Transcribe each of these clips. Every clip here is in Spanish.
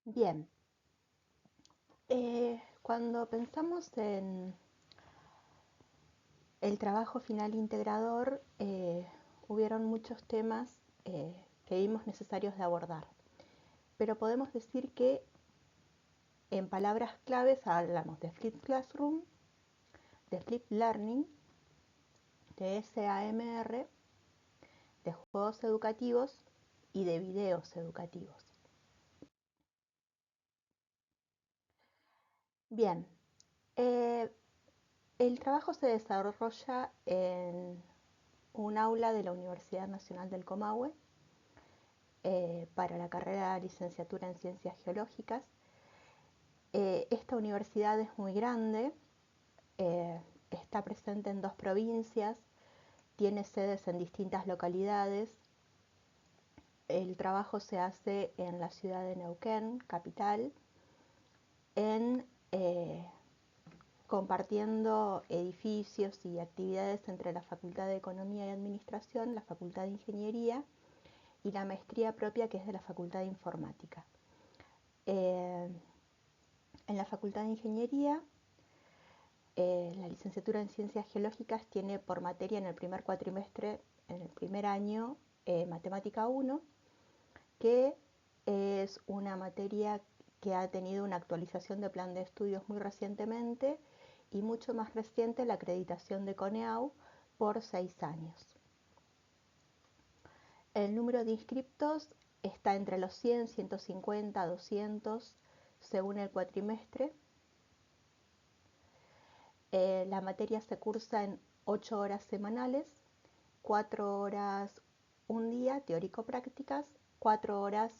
Bien, cuando pensamos en el trabajo final integrador, hubieron muchos temas que vimos necesarios de abordar, pero podemos decir que en palabras claves hablamos de Flipped Classroom, de Flipped Learning, de SAMR, de juegos educativos y de videos educativos. Bien, eh, el trabajo se desarrolla en un aula de la Universidad Nacional del Comahue para la carrera de licenciatura en Ciencias Geológicas. Esta universidad es muy grande, eh, está presente en 2 provincias, tiene sedes en distintas localidades. El trabajo se hace en la ciudad de Neuquén, capital, en compartiendo edificios y actividades entre la Facultad de Economía y Administración, la Facultad de Ingeniería y la maestría propia, que es de la Facultad de Informática. En la Facultad de Ingeniería, la licenciatura en Ciencias Geológicas tiene por materia en el primer cuatrimestre, en el primer año, Matemática 1, que es una materia que ha tenido una actualización de plan de estudios muy recientemente y mucho más reciente la acreditación de CONEAU por 6 años. El número de inscriptos está entre los 100, 150, 200 según el cuatrimestre. La materia se cursa en 8 horas semanales, 4 horas un día teórico-prácticas, 4 horas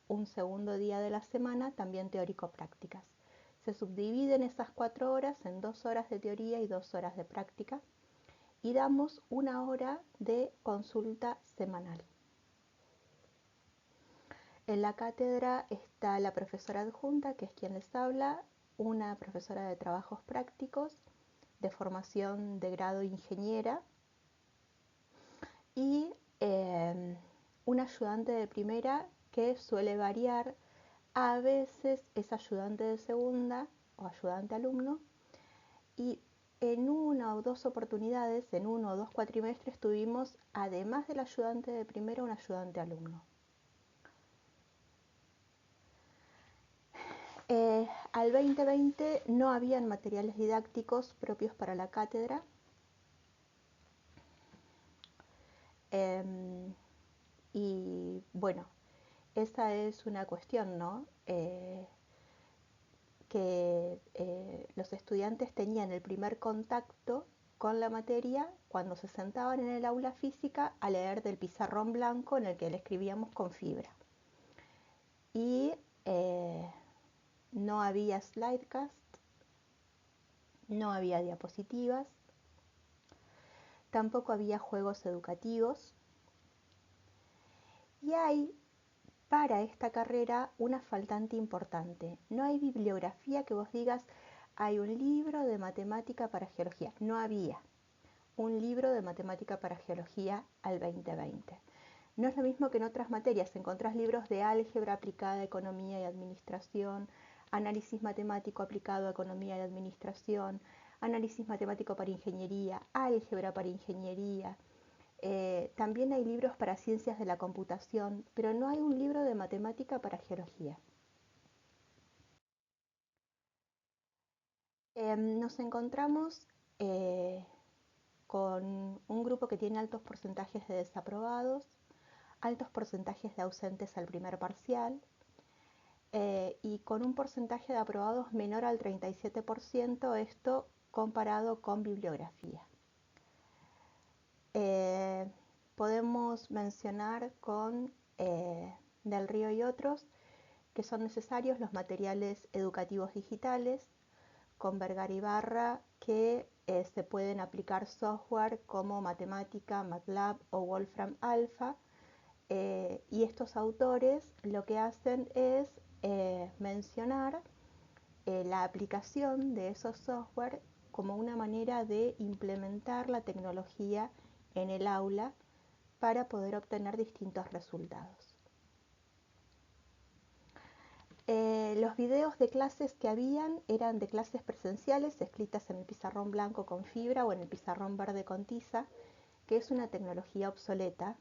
un segundo día de la semana, también teórico-prácticas. Se subdividen esas 4 horas en 2 horas de teoría y 2 horas de práctica y damos 1 hora de consulta semanal. En la cátedra está la profesora adjunta, que es quien les habla, una profesora de trabajos prácticos, de formación de grado ingeniera y un ayudante de primera que suele variar. A veces es ayudante de segunda o ayudante alumno y en 1 o 2 oportunidades, en 1 o 2 cuatrimestres tuvimos, además del ayudante de primera, un ayudante alumno. Al 2020 no habían materiales didácticos propios para la cátedra. Y bueno, esa es una cuestión, ¿no? Que los estudiantes tenían el primer contacto con la materia cuando se sentaban en el aula física a leer del pizarrón blanco en el que le escribíamos con fibra. Y no había slidecast, no había diapositivas, tampoco había juegos educativos. Y hay para esta carrera una faltante importante. No hay bibliografía que vos digas, hay un libro de matemática para geología. No había un libro de matemática para geología al 2020. No es lo mismo que en otras materias. Encontrás libros de álgebra aplicada a economía y administración, análisis matemático aplicado a economía y administración, análisis matemático para ingeniería, álgebra para ingeniería. También hay libros para ciencias de la computación, pero no hay un libro de matemática para geología. Nos encontramos con un grupo que tiene altos porcentajes de desaprobados, altos porcentajes de ausentes al primer parcial y con un porcentaje de aprobados menor al 37%, esto comparado con bibliografía. Podemos mencionar con Del Río y otros que son necesarios los materiales educativos digitales, con Vergara Ibarra, que se pueden aplicar software como Matemática, MATLAB o Wolfram Alpha, y estos autores lo que hacen es mencionar la aplicación de esos software como una manera de implementar la tecnología en el aula para poder obtener distintos resultados. Los videos de clases que habían eran de clases presenciales escritas en el pizarrón blanco con fibra o en el pizarrón verde con tiza, que es una tecnología obsoleta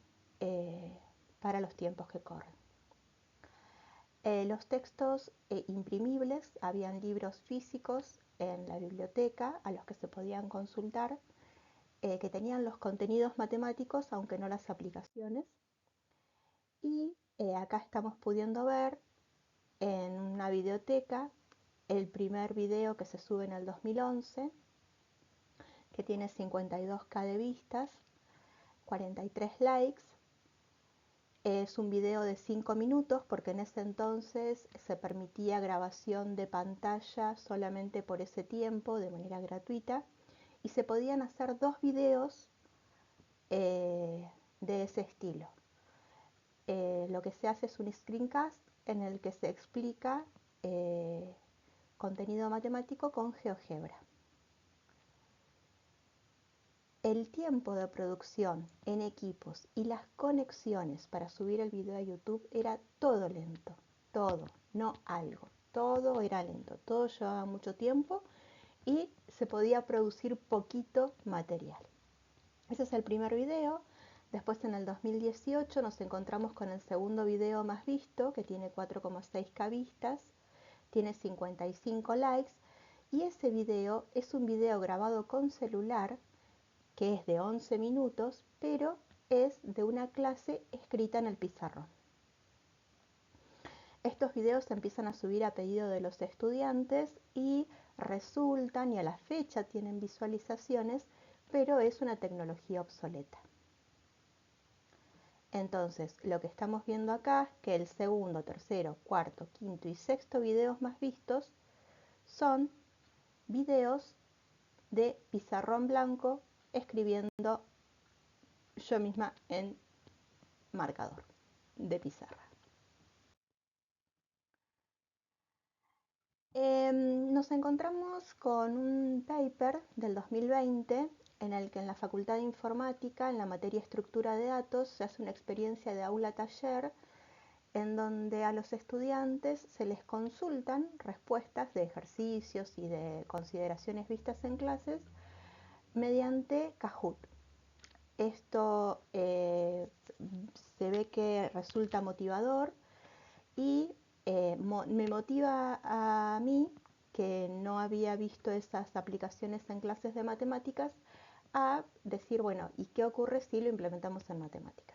para los tiempos que corren. Los textos imprimibles, habían libros físicos en la biblioteca a los que se podían consultar, que tenían los contenidos matemáticos, aunque no las aplicaciones. Y acá estamos pudiendo ver en una videoteca el primer video que se sube en el 2011, que tiene 52K de vistas, 43 likes. Es un video de 5 minutos porque en ese entonces se permitía grabación de pantalla solamente por ese tiempo de manera gratuita y se podían hacer 2 videos de ese estilo. Lo que se hace es un screencast en el que se explica contenido matemático con GeoGebra. El tiempo de producción en equipos y las conexiones para subir el video a YouTube era todo lento, todo, no algo, todo era lento, todo llevaba mucho tiempo y se podía producir poquito material. Ese es el primer video. Después en el 2018 nos encontramos con el segundo video más visto, que tiene 4,6K vistas, tiene 55 likes y ese video es un video grabado con celular que es de 11 minutos, pero es de una clase escrita en el pizarrón. Estos videos se empiezan a subir a pedido de los estudiantes y resultan, y a la fecha tienen visualizaciones, pero es una tecnología obsoleta. Entonces, lo que estamos viendo acá es que el segundo, tercero, cuarto, quinto y sexto videos más vistos son videos de pizarrón blanco escribiendo yo misma en marcador de pizarra. Nos encontramos con un paper del 2020 en el que en la Facultad de Informática, en la materia estructura de datos, se hace una experiencia de aula-taller en donde a los estudiantes se les consultan respuestas de ejercicios y de consideraciones vistas en clases mediante Kahoot. Esto se ve que resulta motivador y me motiva a mí, que no había visto esas aplicaciones en clases de matemáticas, a decir, bueno, ¿y qué ocurre si lo implementamos en matemática?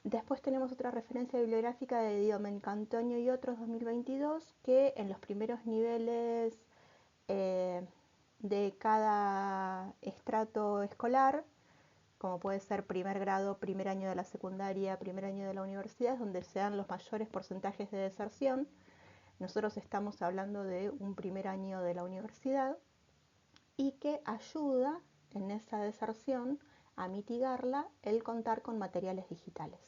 Después tenemos otra referencia bibliográfica de Domenico Antonio y otros 2022, que en los primeros niveles de cada estrato escolar, como puede ser primer grado, primer año de la secundaria, primer año de la universidad, donde se dan los mayores porcentajes de deserción. Nosotros estamos hablando de un primer año de la universidad y que ayuda en esa deserción a mitigarla el contar con materiales digitales.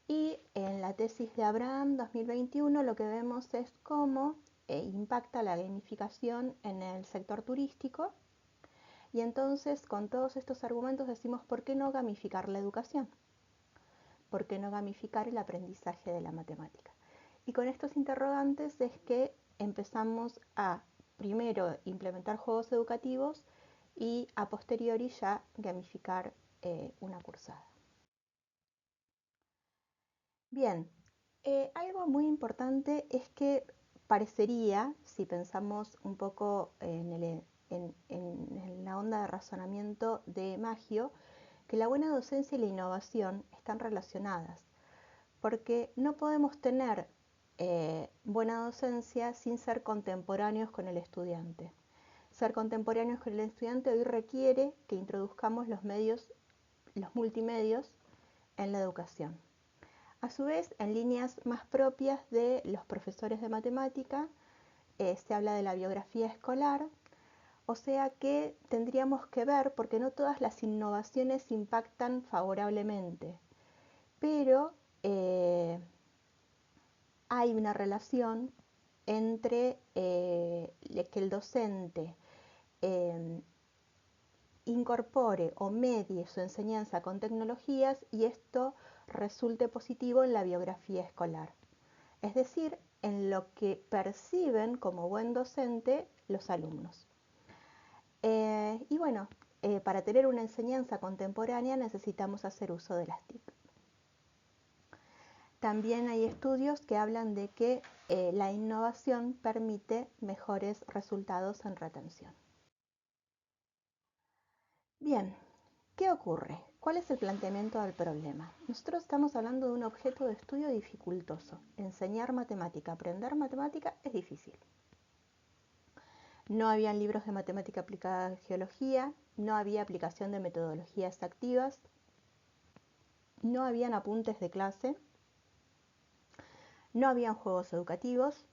Y en la tesis de Abraham 2021 lo que vemos es cómo impacta la gamificación en el sector turístico. Y entonces, con todos estos argumentos decimos, ¿por qué no gamificar la educación? ¿Por qué no gamificar el aprendizaje de la matemática? Y con estos interrogantes es que empezamos a, primero, implementar juegos educativos y a posteriori ya gamificar una cursada. Bien, algo muy importante es que parecería, si pensamos un poco en la onda de razonamiento de Maggio, que la buena docencia y la innovación están relacionadas, porque no podemos tener buena docencia sin ser contemporáneos con el estudiante. Ser contemporáneos con el estudiante hoy requiere que introduzcamos los medios, los multimedios en la educación. A su vez, en líneas más propias de los profesores de matemática, se habla de la biografía escolar, o sea que tendríamos que ver, porque no todas las innovaciones impactan favorablemente, pero hay una relación entre que el docente eh, incorpore o medie su enseñanza con tecnologías y esto resulte positivo en la biografía escolar. es decir, en lo que perciben como buen docente los alumnos. Y bueno, para tener una enseñanza contemporánea necesitamos hacer uso de las TIC. También hay estudios que hablan de que la innovación permite mejores resultados en retención. Bien, ¿qué ocurre? ¿Cuál es el planteamiento del problema? Nosotros estamos hablando de un objeto de estudio dificultoso. Enseñar matemática, aprender matemática es difícil. No habían libros de matemática aplicada a geología, no había aplicación de metodologías activas, no habían apuntes de clase, no habían juegos educativos,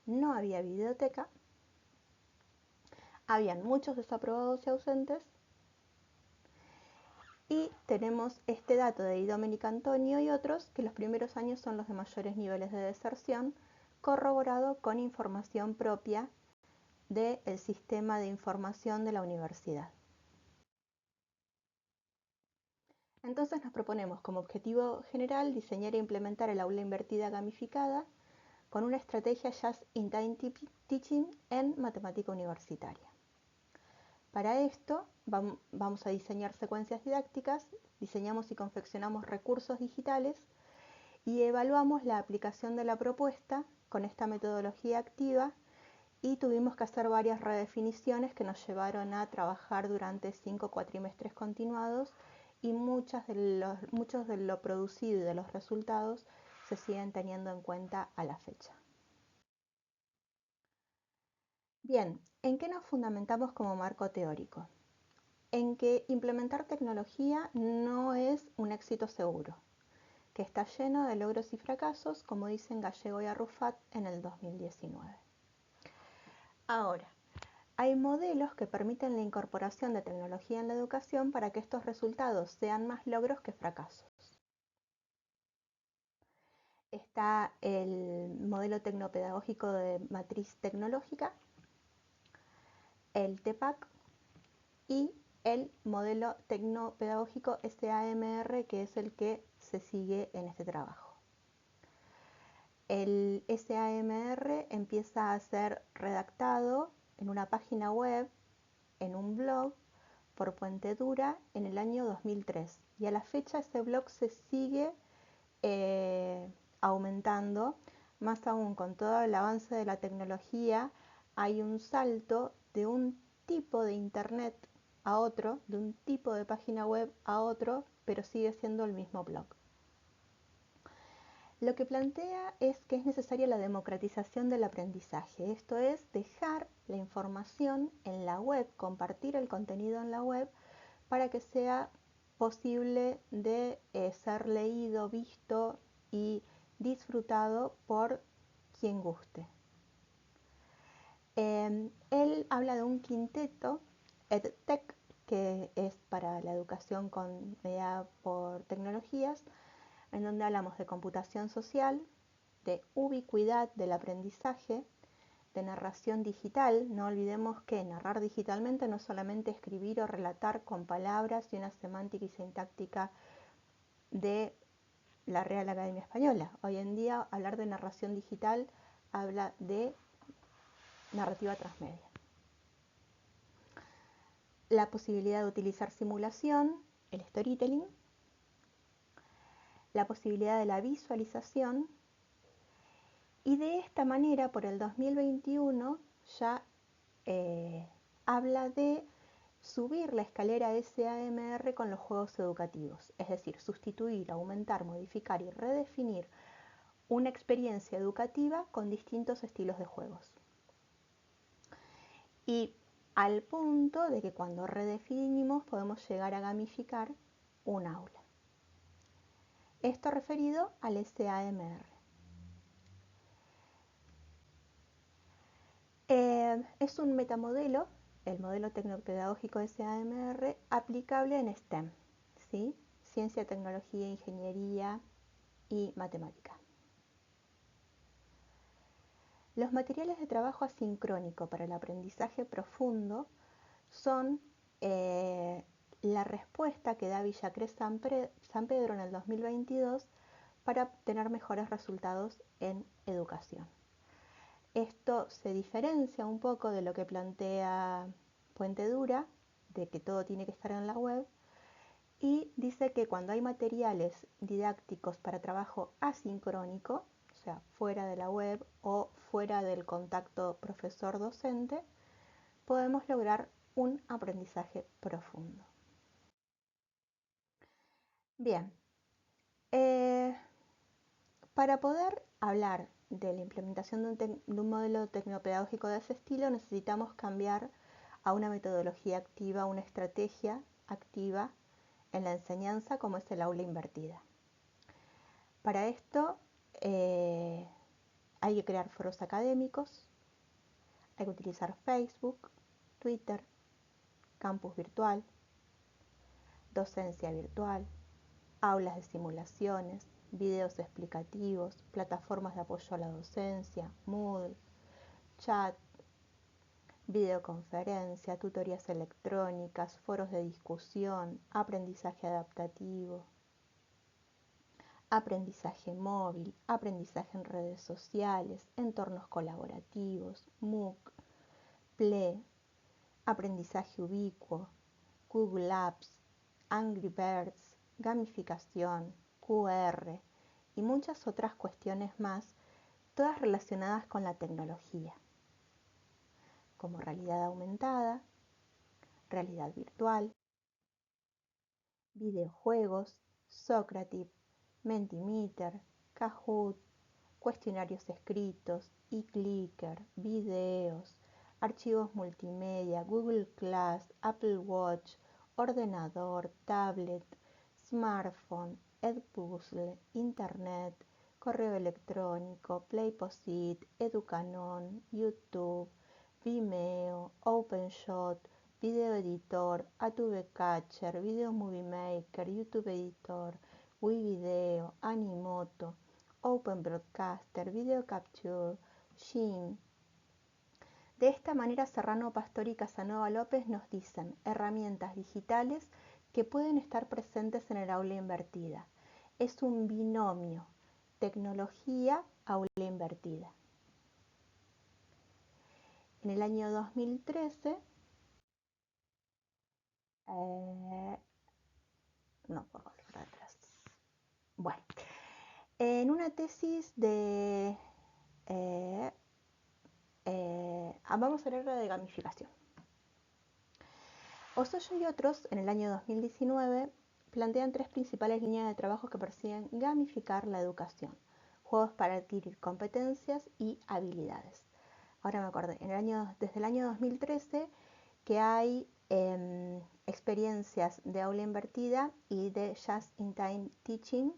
no había biblioteca, habían muchos desaprobados y ausentes, y tenemos este dato de Domenic Antonio y otros, que los primeros años son los de mayores niveles de deserción, corroborado con información propia del sistema de información de la universidad. Entonces nos proponemos como objetivo general diseñar e implementar el aula invertida gamificada con una estrategia Just in Time Teaching en matemática universitaria. Para esto vamos a diseñar secuencias didácticas, diseñamos y confeccionamos recursos digitales y evaluamos la aplicación de la propuesta con esta metodología activa, y tuvimos que hacer varias redefiniciones que nos llevaron a trabajar durante 5 cuatrimestres continuados, y muchos de lo producido y de los resultados se siguen teniendo en cuenta a la fecha. Bien, ¿en qué nos fundamentamos como marco teórico? En que implementar tecnología no es un éxito seguro, que está lleno de logros y fracasos, como dicen Gallego y Arrufat en el 2019. Ahora, hay modelos que permiten la incorporación de tecnología en la educación para que estos resultados sean más logros que fracasos. Está el modelo tecnopedagógico de matriz tecnológica, el TEPAC, y el modelo tecnopedagógico SAMR, que es el que se sigue en este trabajo. El SAMR empieza a ser redactado en una página web, en un blog, por Puente Dura en el año 2003. Y a la fecha ese blog se sigue aumentando. Más aún, con todo el avance de la tecnología, hay un salto de un tipo de internet a otro, de un tipo de página web a otro, pero sigue siendo el mismo blog. Lo que plantea es que es necesaria la democratización del aprendizaje, esto es, dejar la información en la web, compartir el contenido en la web para que sea posible de ser leído, visto y disfrutado por quien guste. Él habla de un quinteto, EdTech, que es para la educación mediada por tecnologías, en donde hablamos de computación social, de ubicuidad del aprendizaje, de narración digital. No olvidemos que narrar digitalmente no es solamente escribir o relatar con palabras y una semántica y sintáctica de la Real Academia Española. Hoy en día hablar de narración digital habla de narrativa transmedia. La posibilidad de utilizar simulación, el storytelling, la posibilidad de la visualización, y de esta manera por el 2021 ya habla de subir la escalera SAMR con los juegos educativos, es decir, sustituir, aumentar, modificar y redefinir una experiencia educativa con distintos estilos de juegos. Y al punto de que cuando redefinimos podemos llegar a gamificar un aula. Esto referido al SAMR. Es un metamodelo, el modelo tecnopedagógico SAMR, aplicable en STEM, ¿sí? Ciencia, tecnología, ingeniería y matemática. Los materiales de trabajo asincrónico para el aprendizaje profundo son la respuesta que da Villacrés San Pedro en el 2022 para obtener mejores resultados en educación. Esto se diferencia un poco de lo que plantea Puente Dura, de que todo tiene que estar en la web, y dice que cuando hay materiales didácticos para trabajo asincrónico, o sea, fuera de la web o fuera del contacto profesor-docente, podemos lograr un aprendizaje profundo. Bien, eh, para poder hablar de la implementación de un modelo tecnopedagógico de ese estilo, necesitamos cambiar a una metodología activa, una estrategia activa en la enseñanza, como es el aula invertida. Para esto hay que crear foros académicos, hay que utilizar Facebook, Twitter, campus virtual, docencia virtual, aulas de simulaciones, videos explicativos, plataformas de apoyo a la docencia, Moodle, chat, videoconferencia, tutorías electrónicas, foros de discusión, aprendizaje adaptativo, aprendizaje móvil, aprendizaje en redes sociales, entornos colaborativos, MOOC, PLE, aprendizaje ubicuo, Google Apps, Angry Birds, gamificación, QR y muchas otras cuestiones más, todas relacionadas con la tecnología, como realidad aumentada, realidad virtual, videojuegos, Socrative, Mentimeter, Kahoot, cuestionarios escritos, eClicker, videos, archivos multimedia, Google Class, Apple Watch, ordenador, tablet, smartphone, Edpuzzle, Internet, correo electrónico, PlayPosit, Educanon, YouTube, Vimeo, OpenShot, Video Editor, Adobe Catcher, Video Movie Maker, YouTube Editor, WeVideo, Animoto, Open Broadcaster, Video Capture, Shin. De esta manera, Serrano Pastor y Casanova López nos dicen herramientas digitales que pueden estar presentes en el aula invertida. Es un binomio, tecnología-aula invertida. En el año 2013, no puedo volver atrás. Bueno, en una tesis de vamos a hablar de gamificación. Osoyo y otros, en el año 2019, plantean tres principales líneas de trabajo que persiguen gamificar la educación: juegos para adquirir competencias y habilidades. Ahora me acordé, desde el año 2013 que hay experiencias de aula invertida y de Just-in-Time Teaching.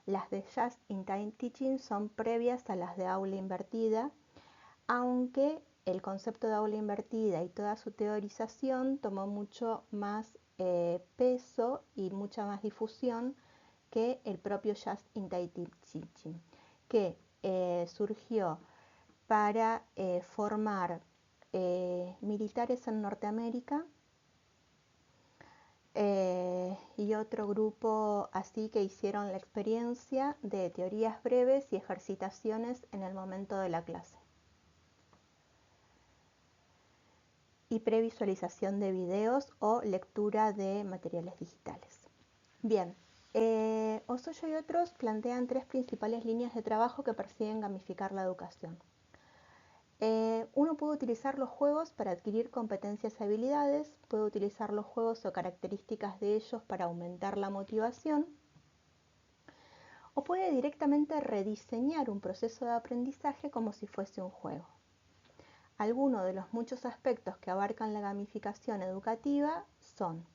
Las de Just-in-Time Teaching son previas a las de aula invertida, aunque el concepto de aula invertida y toda su teorización tomó mucho más peso y mucha más difusión que el propio Just-in-Time Teaching, que surgió para formar militares en Norteamérica y otro grupo así que hicieron la experiencia de teorías breves y ejercitaciones en el momento de la clase. Y previsualización de videos o lectura de materiales digitales. Bien, Osoyo y otros plantean tres principales líneas de trabajo que persiguen gamificar la educación. Uno puede utilizar los juegos para adquirir competencias y habilidades, puede utilizar los juegos o características de ellos para aumentar la motivación, o puede directamente rediseñar un proceso de aprendizaje como si fuese un juego. Algunos de los muchos aspectos que abarcan la gamificación educativa son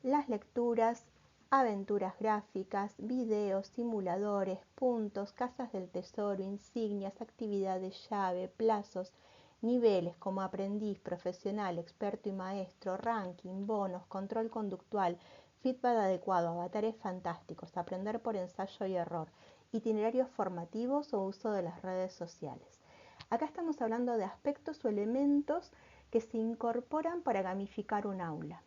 las lecturas, aventuras gráficas, videos, simuladores, puntos, casas del tesoro, insignias, actividades llave, plazos, niveles como aprendiz, profesional, experto y maestro, ranking, bonos, control conductual, feedback adecuado, avatares fantásticos, aprender por ensayo y error, itinerarios formativos o uso de las redes sociales. Acá estamos hablando de aspectos o elementos que se incorporan para gamificar un aula.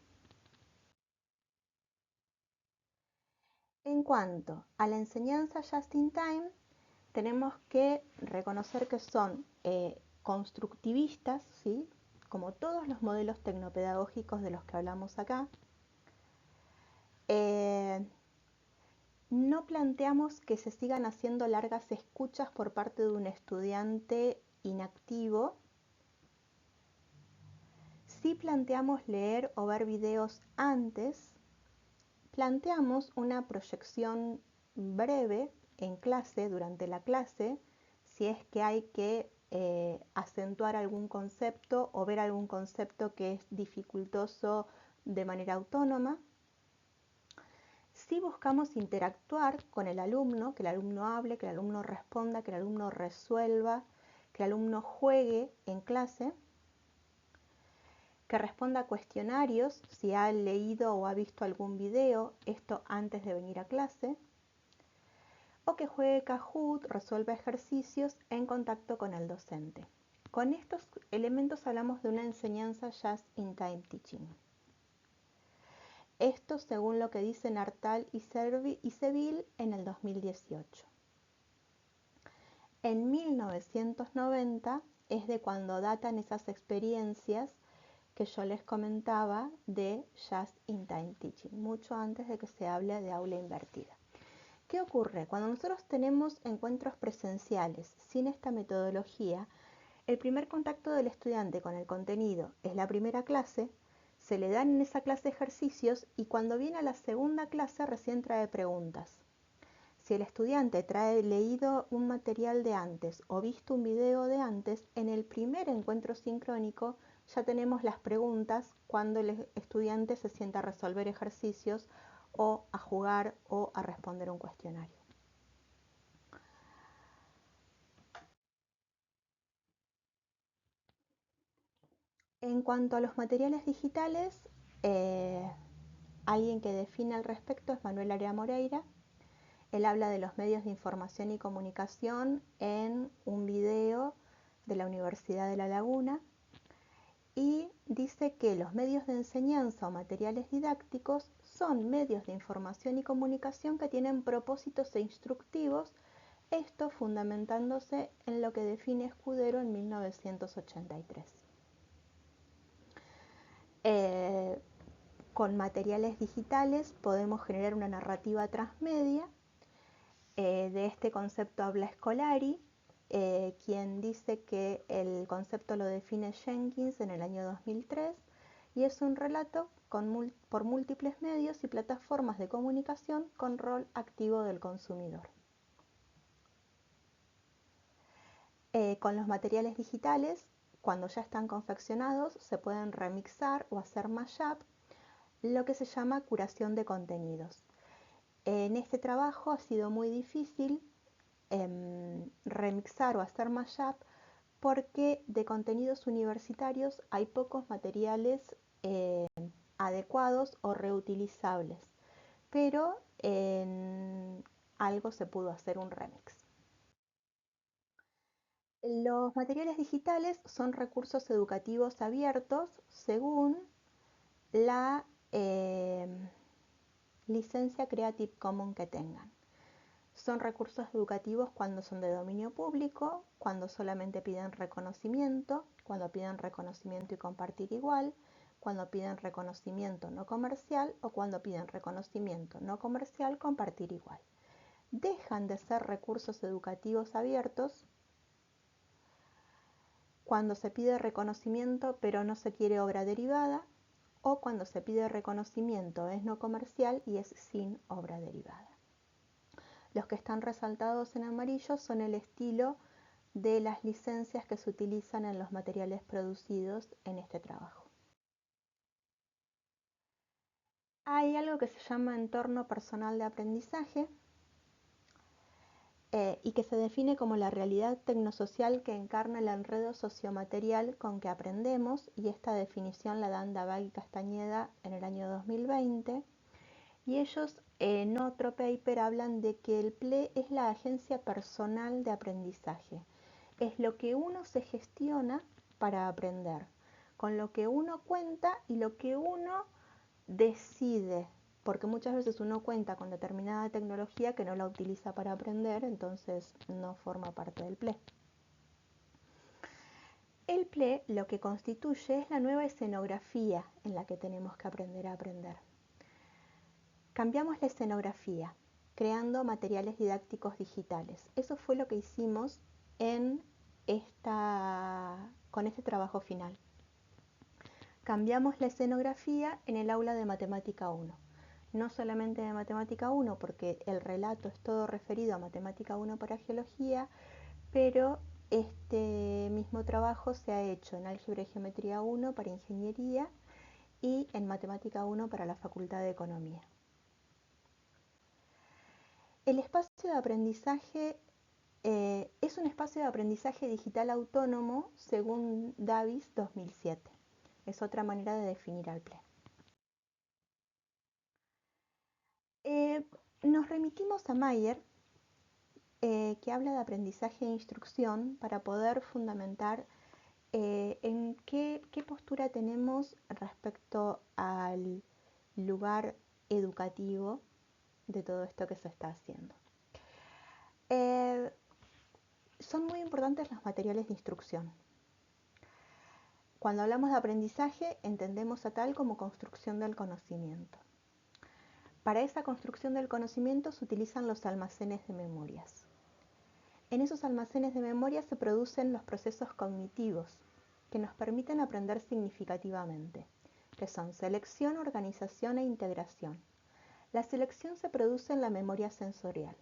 En cuanto a la enseñanza just in time, tenemos que reconocer que son constructivistas, ¿sí? Como todos los modelos tecnopedagógicos de los que hablamos acá. No planteamos que se sigan haciendo largas escuchas por parte de un estudiante inactivo. Si planteamos leer o ver videos antes, planteamos una proyección breve en clase, durante la clase, si es que hay que acentuar algún concepto o ver algún concepto que es dificultoso de manera autónoma. Si buscamos interactuar con el alumno, que el alumno hable, que el alumno responda, que el alumno resuelva, que el alumno juegue en clase, que responda a cuestionarios si ha leído o ha visto algún video, esto antes de venir a clase, o que juegue Kahoot, resuelva ejercicios en contacto con el docente. Con estos elementos hablamos de una enseñanza just in time teaching. Esto según lo que dicen Artal y Seville en el 2018. En 1990 es de cuando datan esas experiencias que yo les comentaba de Just in Time Teaching, mucho antes de que se hable de aula invertida. ¿Qué ocurre? Cuando nosotros tenemos encuentros presenciales sin esta metodología, el primer contacto del estudiante con el contenido es la primera clase, se le dan en esa clase ejercicios y cuando viene a la segunda clase recién trae preguntas. Si el estudiante trae leído un material de antes o visto un video de antes, en el primer encuentro sincrónico ya tenemos las preguntas cuando el estudiante se sienta a resolver ejercicios o a jugar o a responder un cuestionario. En cuanto a los materiales digitales, alguien que define al respecto es Manuel Area Moreira. Él habla de los medios de información y comunicación en un video de la Universidad de La Laguna y dice que los medios de enseñanza o materiales didácticos son medios de información y comunicación que tienen propósitos instructivos, esto fundamentándose en lo que define Escudero en 1983. Con materiales digitales podemos generar una narrativa transmedia. De este concepto habla Scolari, quien dice que el concepto lo define Jenkins en el año 2003 y es un relato por múltiples medios y plataformas de comunicación con rol activo del consumidor. Con los materiales digitales, cuando ya están confeccionados, se pueden remixar o hacer mashup, lo que se llama curación de contenidos. En este trabajo ha sido muy difícil remixar o hacer mashup porque de contenidos universitarios hay pocos materiales adecuados o reutilizables, pero en algo se pudo hacer un remix. Los materiales digitales son recursos educativos abiertos según la licencia Creative Commons que tengan. Son recursos educativos cuando son de dominio público, cuando solamente piden reconocimiento, cuando piden reconocimiento y compartir igual, cuando piden reconocimiento no comercial o cuando piden reconocimiento no comercial, compartir igual. Dejan de ser recursos educativos abiertos cuando se pide reconocimiento pero no se quiere obra derivada o cuando se pide reconocimiento es no comercial y es sin obra derivada. Los que están resaltados en amarillo son el estilo de las licencias que se utilizan en los materiales producidos en este trabajo. Hay algo que se llama entorno personal de aprendizaje y que se define como la realidad tecnosocial que encarna el enredo sociomaterial con que aprendemos, y esta definición la dan Dabag y Castañeda en el año 2020. Y ellos en otro paper hablan de que el PLE es la agencia personal de aprendizaje. Es lo que uno se gestiona para aprender, con lo que uno cuenta y lo que uno decide porque muchas veces uno cuenta con determinada tecnología que no la utiliza para aprender, entonces no forma parte del PLE. El PLE lo que constituye es la nueva escenografía en la que tenemos que aprender a aprender. Cambiamos la escenografía, creando materiales didácticos digitales. Eso fue lo que hicimos con este trabajo final. Cambiamos la escenografía en el aula de Matemática 1. No solamente de Matemática 1, porque el relato es todo referido a Matemática 1 para Geología, pero este mismo trabajo se ha hecho en Álgebra y Geometría 1 para Ingeniería y en Matemática 1 para la Facultad de Economía. El espacio de aprendizaje es un espacio de aprendizaje digital autónomo según Davis 2007. Es otra manera de definir al PLE. Nos remitimos a Mayer, que habla de aprendizaje e instrucción para poder fundamentar en qué postura tenemos respecto al lugar educativo de todo esto que se está haciendo. Son muy importantes los materiales de instrucción. Cuando hablamos de aprendizaje, entendemos a tal como construcción del conocimiento. Para esa construcción del conocimiento se utilizan los almacenes de memorias. En esos almacenes de memoria se producen los procesos cognitivos que nos permiten aprender significativamente, que son selección, organización e integración. La selección se produce en la memoria sensorial.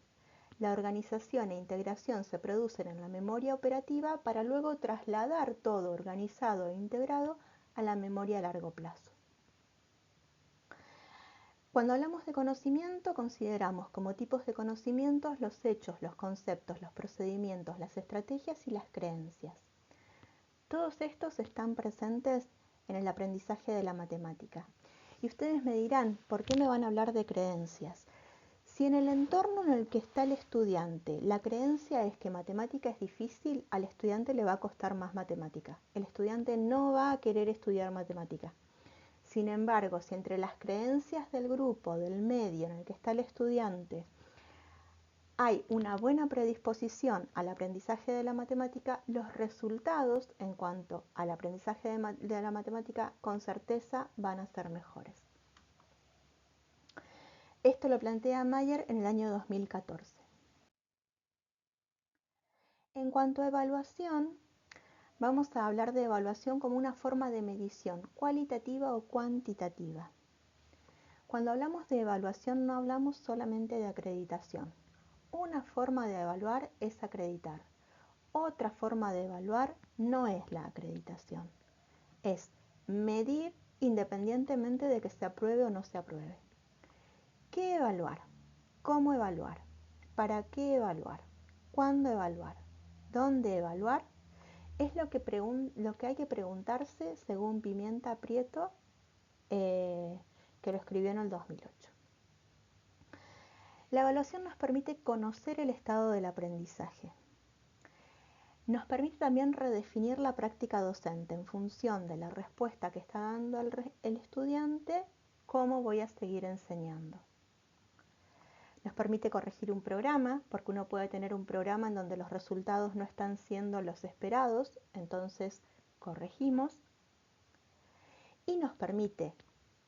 La organización e integración se producen en la memoria operativa para luego trasladar todo organizado e integrado a la memoria a largo plazo. Cuando hablamos de conocimiento, consideramos como tipos de conocimientos los hechos, los conceptos, los procedimientos, las estrategias y las creencias. Todos estos están presentes en el aprendizaje de la matemática. Y ustedes me dirán, ¿por qué me van a hablar de creencias? Si en el entorno en el que está el estudiante la creencia es que matemática es difícil, al estudiante le va a costar más matemática. El estudiante no va a querer estudiar matemática. Sin embargo, si entre las creencias del grupo, del medio en el que está el estudiante, hay una buena predisposición al aprendizaje de la matemática, los resultados en cuanto al aprendizaje de la matemática con certeza van a ser mejores. Esto lo plantea Mayer en el año 2014. En cuanto a evaluación, vamos a hablar de evaluación como una forma de medición, cualitativa o cuantitativa. Cuando hablamos de evaluación no hablamos solamente de acreditación. Una forma de evaluar es acreditar. Otra forma de evaluar no es la acreditación. Es medir independientemente de que se apruebe o no se apruebe. ¿Qué evaluar? ¿Cómo evaluar? ¿Para qué evaluar? ¿Cuándo evaluar? ¿Dónde evaluar? Es lo que hay que preguntarse según Pimienta Prieto, que lo escribió en el 2008. La evaluación nos permite conocer el estado del aprendizaje. Nos permite también redefinir la práctica docente en función de la respuesta que está dando el estudiante, cómo voy a seguir enseñando. Nos permite corregir un programa, porque uno puede tener un programa en donde los resultados no están siendo los esperados, entonces corregimos. Y nos permite,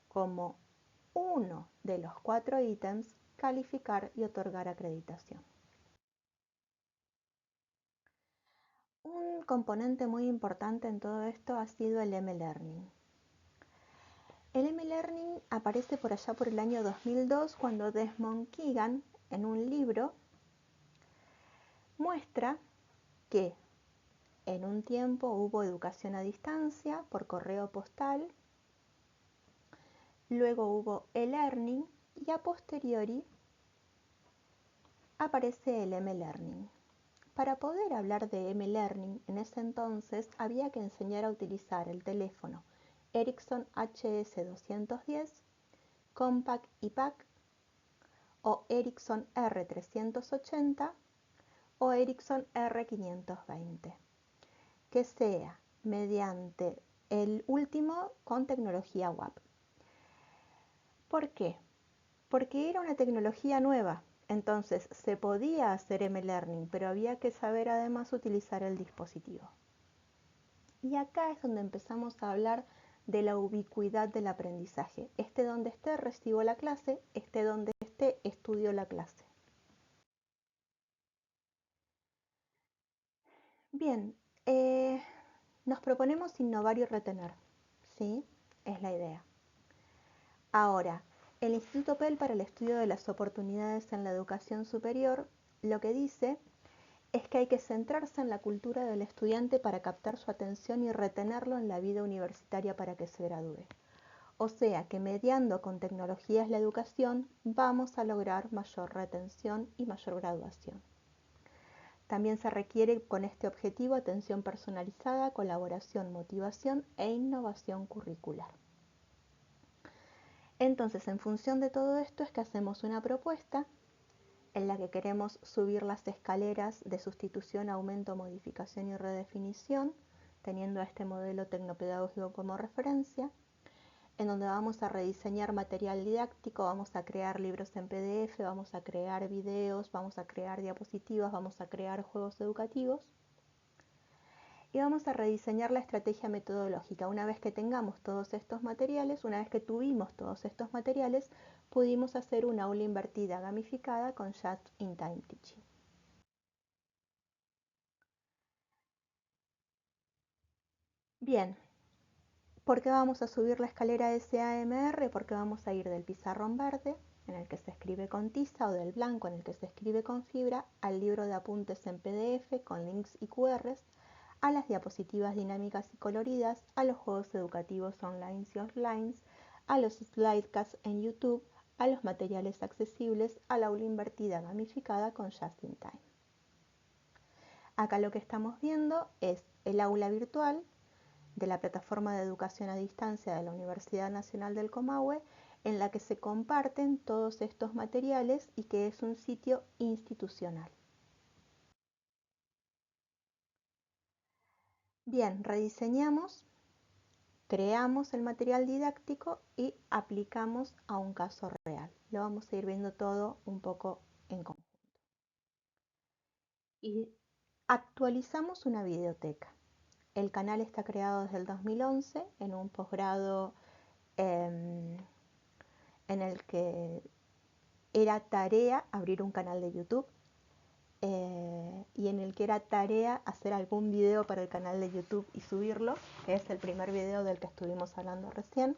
como uno de los 4 ítems, calificar y otorgar acreditación. Un componente muy importante en todo esto ha sido el M-Learning. El M-Learning aparece por allá por el año 2002 cuando Desmond Keegan, en un libro, muestra que en un tiempo hubo educación a distancia por correo postal, luego hubo e-learning y a posteriori aparece el M-Learning. Para poder hablar de M-Learning en ese entonces había que enseñar a utilizar el teléfono Ericsson HS210, Compaq IPAC o Ericsson R380 o Ericsson R520, que sea mediante el último con tecnología WAP. ¿Por qué? Porque era una tecnología nueva. Entonces se podía hacer M-Learning, pero había que saber además utilizar el dispositivo. Y acá es donde empezamos a hablar de la ubicuidad del aprendizaje. Esté donde esté, recibo la clase, esté donde esté, estudio la clase. Bien, nos proponemos innovar y retener, ¿sí? Es la idea. Ahora, el Instituto Pell para el Estudio de las Oportunidades en la Educación Superior lo que dice es que hay que centrarse en la cultura del estudiante para captar su atención y retenerlo en la vida universitaria para que se gradúe. O sea que mediando con tecnologías la educación vamos a lograr mayor retención y mayor graduación. También se requiere con este objetivo atención personalizada, colaboración, motivación e innovación curricular. Entonces, en función de todo esto es que hacemos una propuesta en la que queremos subir las escaleras de sustitución, aumento, modificación y redefinición, teniendo a este modelo tecnopedagógico como referencia, en donde vamos a rediseñar material didáctico, vamos a crear libros en PDF, vamos a crear videos, vamos a crear diapositivas, vamos a crear juegos educativos y vamos a rediseñar la estrategia metodológica. Una vez que tengamos todos estos materiales, una vez que tuvimos todos estos materiales, pudimos hacer una aula invertida gamificada con Just-in-Time Teaching. Bien, ¿por qué vamos a subir la escalera SAMR? Porque vamos a ir del pizarrón verde, en el que se escribe con tiza, o del blanco, en el que se escribe con fibra, al libro de apuntes en PDF con links y QRs, a las diapositivas dinámicas y coloridas, a los juegos educativos online y offline, a los slidecasts en YouTube, a los materiales accesibles, a la aula invertida gamificada con Just in Time. Acá lo que estamos viendo es el aula virtual de la plataforma de educación a distancia de la Universidad Nacional del Comahue, en la que se comparten todos estos materiales y que es un sitio institucional. Bien, rediseñamos, creamos el material didáctico y aplicamos a un caso real. Lo vamos a ir viendo todo un poco en conjunto. Y actualizamos una videoteca. El canal está creado desde el 2011 en un posgrado en el que era tarea abrir un canal de YouTube y en el que era tarea hacer algún video para el canal de YouTube y subirlo, que es el primer video del que estuvimos hablando recién.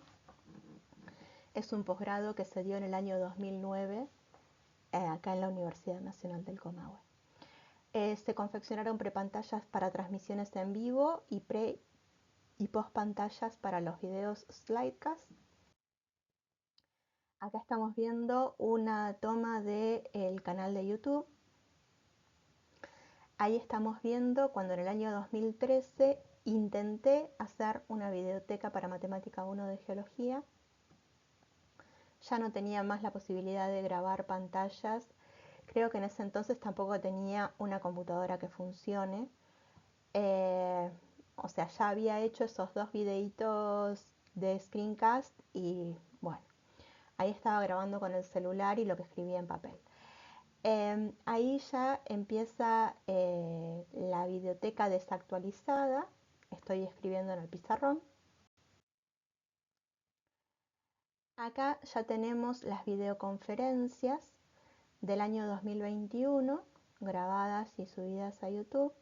Es un posgrado que se dio en el año 2009 acá en la Universidad Nacional del Comahue. Se confeccionaron prepantallas para transmisiones en vivo y pre y post pantallas para los videos slidecast. Acá estamos viendo una toma del canal de YouTube. Ahí estamos viendo cuando en el año 2013 intenté hacer una videoteca para Matemática 1 de Geología. Ya no tenía más la posibilidad de grabar pantallas. Creo que en ese entonces tampoco tenía una computadora que funcione. O sea, ya había hecho esos 2 videitos de screencast y bueno, ahí estaba grabando con el celular y lo que escribía en papel. Ahí ya empieza la videoteca desactualizada. Estoy escribiendo en el pizarrón. Acá ya tenemos las videoconferencias del año 2021 grabadas y subidas a YouTube.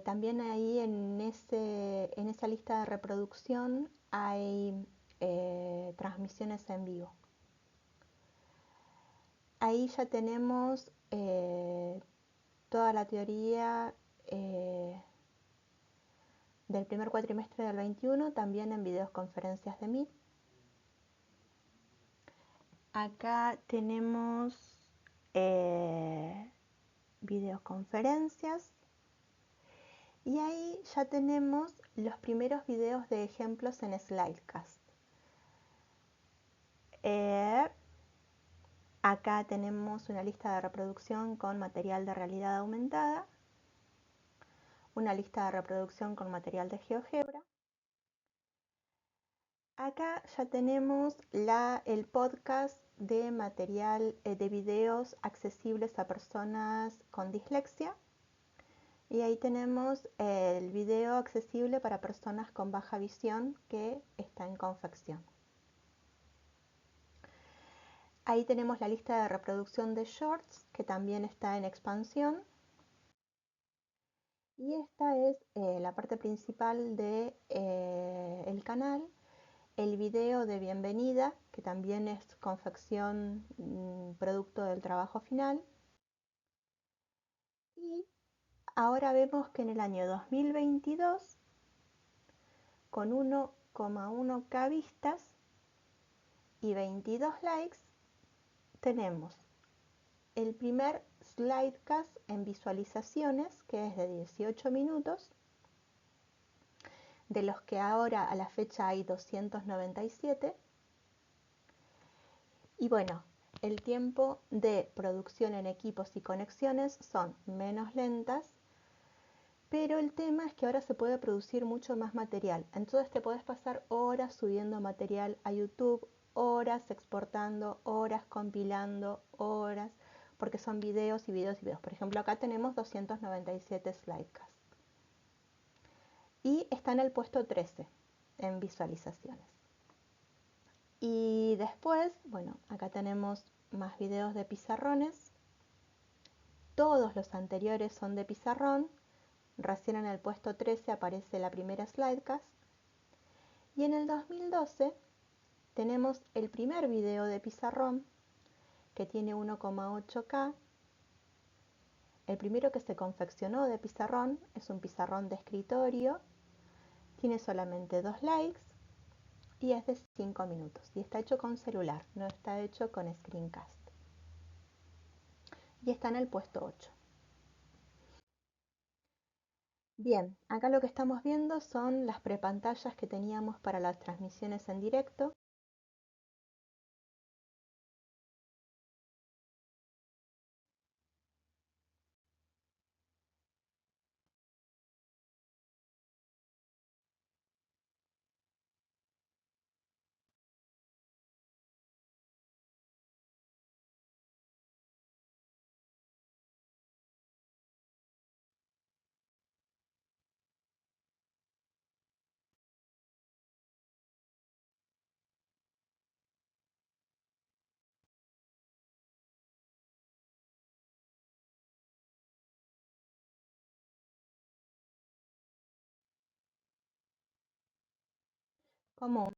También ahí en esa lista de reproducción hay transmisiones en vivo. Ahí ya tenemos toda la teoría del primer cuatrimestre del 21, también en videoconferencias de Meet. Acá tenemos videoconferencias y ahí ya tenemos los primeros videos de ejemplos en Slidecast. Acá tenemos una lista de reproducción con material de realidad aumentada, una lista de reproducción con material de GeoGebra. Acá ya tenemos el podcast de material de videos accesibles a personas con dislexia. Y ahí tenemos el video accesible para personas con baja visión que está en confección. Ahí tenemos la lista de reproducción de shorts que también está en expansión. Y esta es la parte principal de el canal, el video de bienvenida, que también es confección producto del trabajo final. Y ahora vemos que en el año 2022, con 1,1K vistas y 22 likes, tenemos el primer slidecast en visualizaciones, que es de 18 minutos, de los que ahora a la fecha hay 297. Y bueno, el tiempo de producción en equipos y conexiones son menos lentas, pero el tema es que ahora se puede producir mucho más material. Entonces te podés pasar horas subiendo material a YouTube, horas exportando, horas compilando, horas, porque son videos y videos y videos. Por ejemplo, acá tenemos 297 slidecasts. Y está en el puesto 13 en visualizaciones. Y después, bueno, acá tenemos más videos de pizarrones. Todos los anteriores son de pizarrón. Recién en el puesto 13 aparece la primera slidecast. Y en el 2012 tenemos el primer video de pizarrón que tiene 1,8K. El primero que se confeccionó de pizarrón es un pizarrón de escritorio. Tiene solamente 2 likes y es de 5 minutos. Y está hecho con celular, no está hecho con screencast. Y está en el puesto 8. Bien, acá lo que estamos viendo son las prepantallas que teníamos para las transmisiones en directo. Como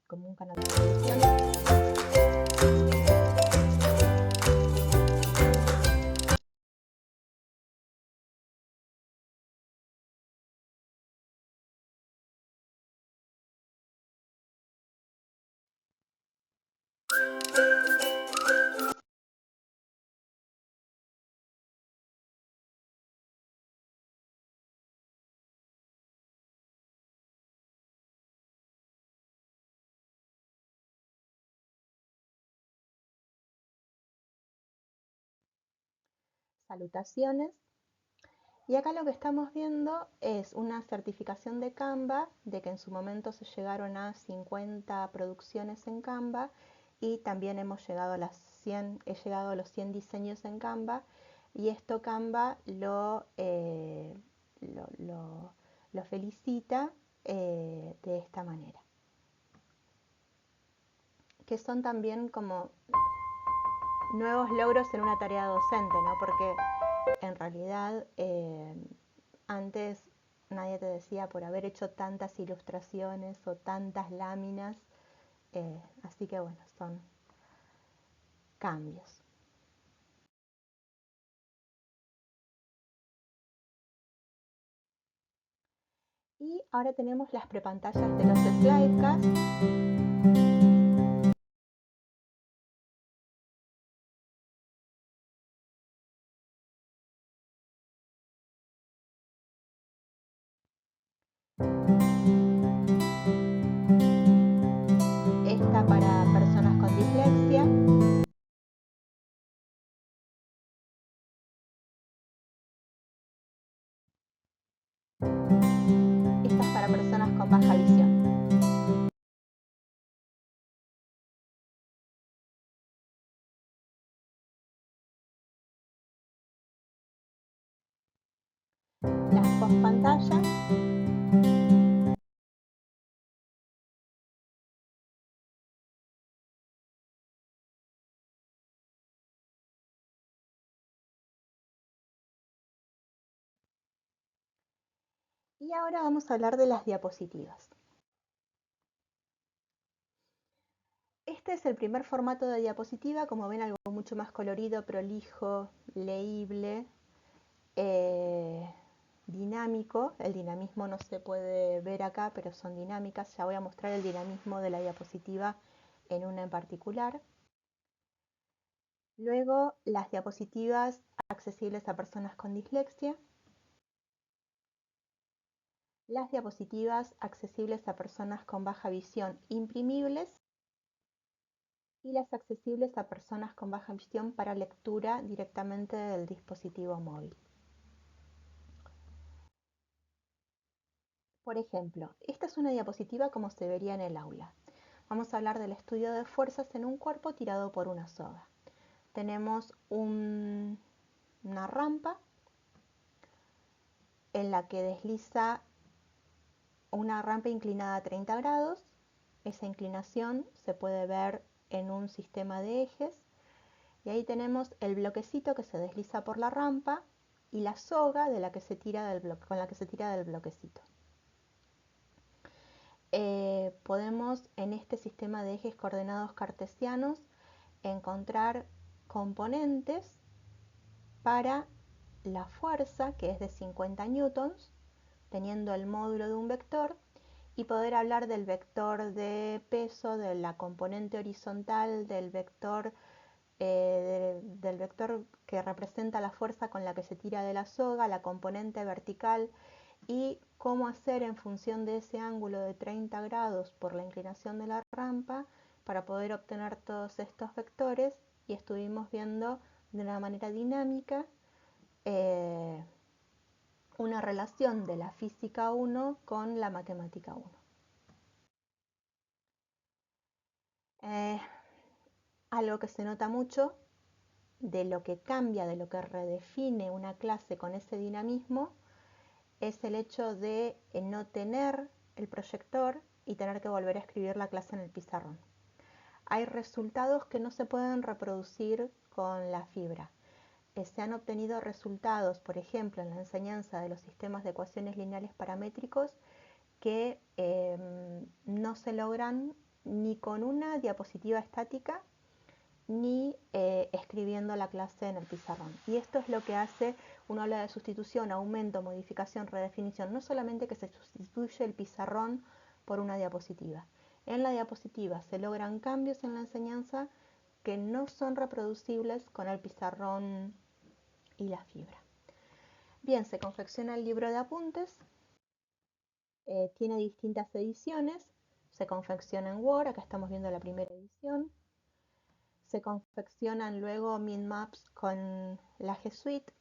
como un canal de televisión. Salutaciones. Y acá lo que estamos viendo es una certificación de Canva, de que en su momento se llegaron a 50 producciones en Canva y también hemos llegado a he llegado a los 100 diseños en Canva y esto Canva lo felicita de esta manera. Que son también como nuevos logros en una tarea docente, ¿no? Porque en realidad antes nadie te decía por haber hecho tantas ilustraciones o tantas láminas, así que bueno, son cambios. Y ahora tenemos las prepantallas de los slidecast. Esta para personas con dislexia. Esta es para personas con baja visión. Las postpantallas. Y ahora vamos a hablar de las diapositivas. Este es el primer formato de diapositiva, como ven, algo mucho más colorido, prolijo, leíble, dinámico. El dinamismo no se puede ver acá, pero son dinámicas. Ya voy a mostrar el dinamismo de la diapositiva en una en particular. Luego, las diapositivas accesibles a personas con dislexia. Las diapositivas accesibles a personas con baja visión imprimibles y las accesibles a personas con baja visión para lectura directamente del dispositivo móvil. Por ejemplo, esta es una diapositiva como se vería en el aula. Vamos a hablar del estudio de fuerzas en un cuerpo tirado por una soga. Tenemos una rampa en la que desliza una rampa inclinada a 30 grados. Esa inclinación se puede ver en un sistema de ejes. Y ahí tenemos el bloquecito que se desliza por la rampa y la soga con la que se tira del bloquecito. Podemos en este sistema de ejes coordenados cartesianos encontrar componentes para la fuerza, que es de 50 newtons, teniendo el módulo de un vector, y poder hablar del vector de peso, de la componente horizontal, del vector que representa la fuerza con la que se tira de la soga, la componente vertical, y cómo hacer en función de ese ángulo de 30 grados por la inclinación de la rampa para poder obtener todos estos vectores. Y estuvimos viendo de una manera dinámica una relación de la física 1 con la matemática 1. Algo que se nota mucho de lo que cambia, de lo que redefine una clase con ese dinamismo, es el hecho de no tener el proyector y tener que volver a escribir la clase en el pizarrón. Hay resultados que no se pueden reproducir con la fibra. Se han obtenido resultados, por ejemplo, en la enseñanza de los sistemas de ecuaciones lineales paramétricos, que no se logran ni con una diapositiva estática ni escribiendo la clase en el pizarrón. Y esto es lo que hace, uno habla de sustitución, aumento, modificación, redefinición, no solamente que se sustituye el pizarrón por una diapositiva. En la diapositiva se logran cambios en la enseñanza que no son reproducibles con el pizarrón y la fibra. Bien, se confecciona el libro de apuntes, tiene distintas ediciones, se confecciona en Word, acá estamos viendo la primera edición, se confeccionan luego mindmaps con la G Suite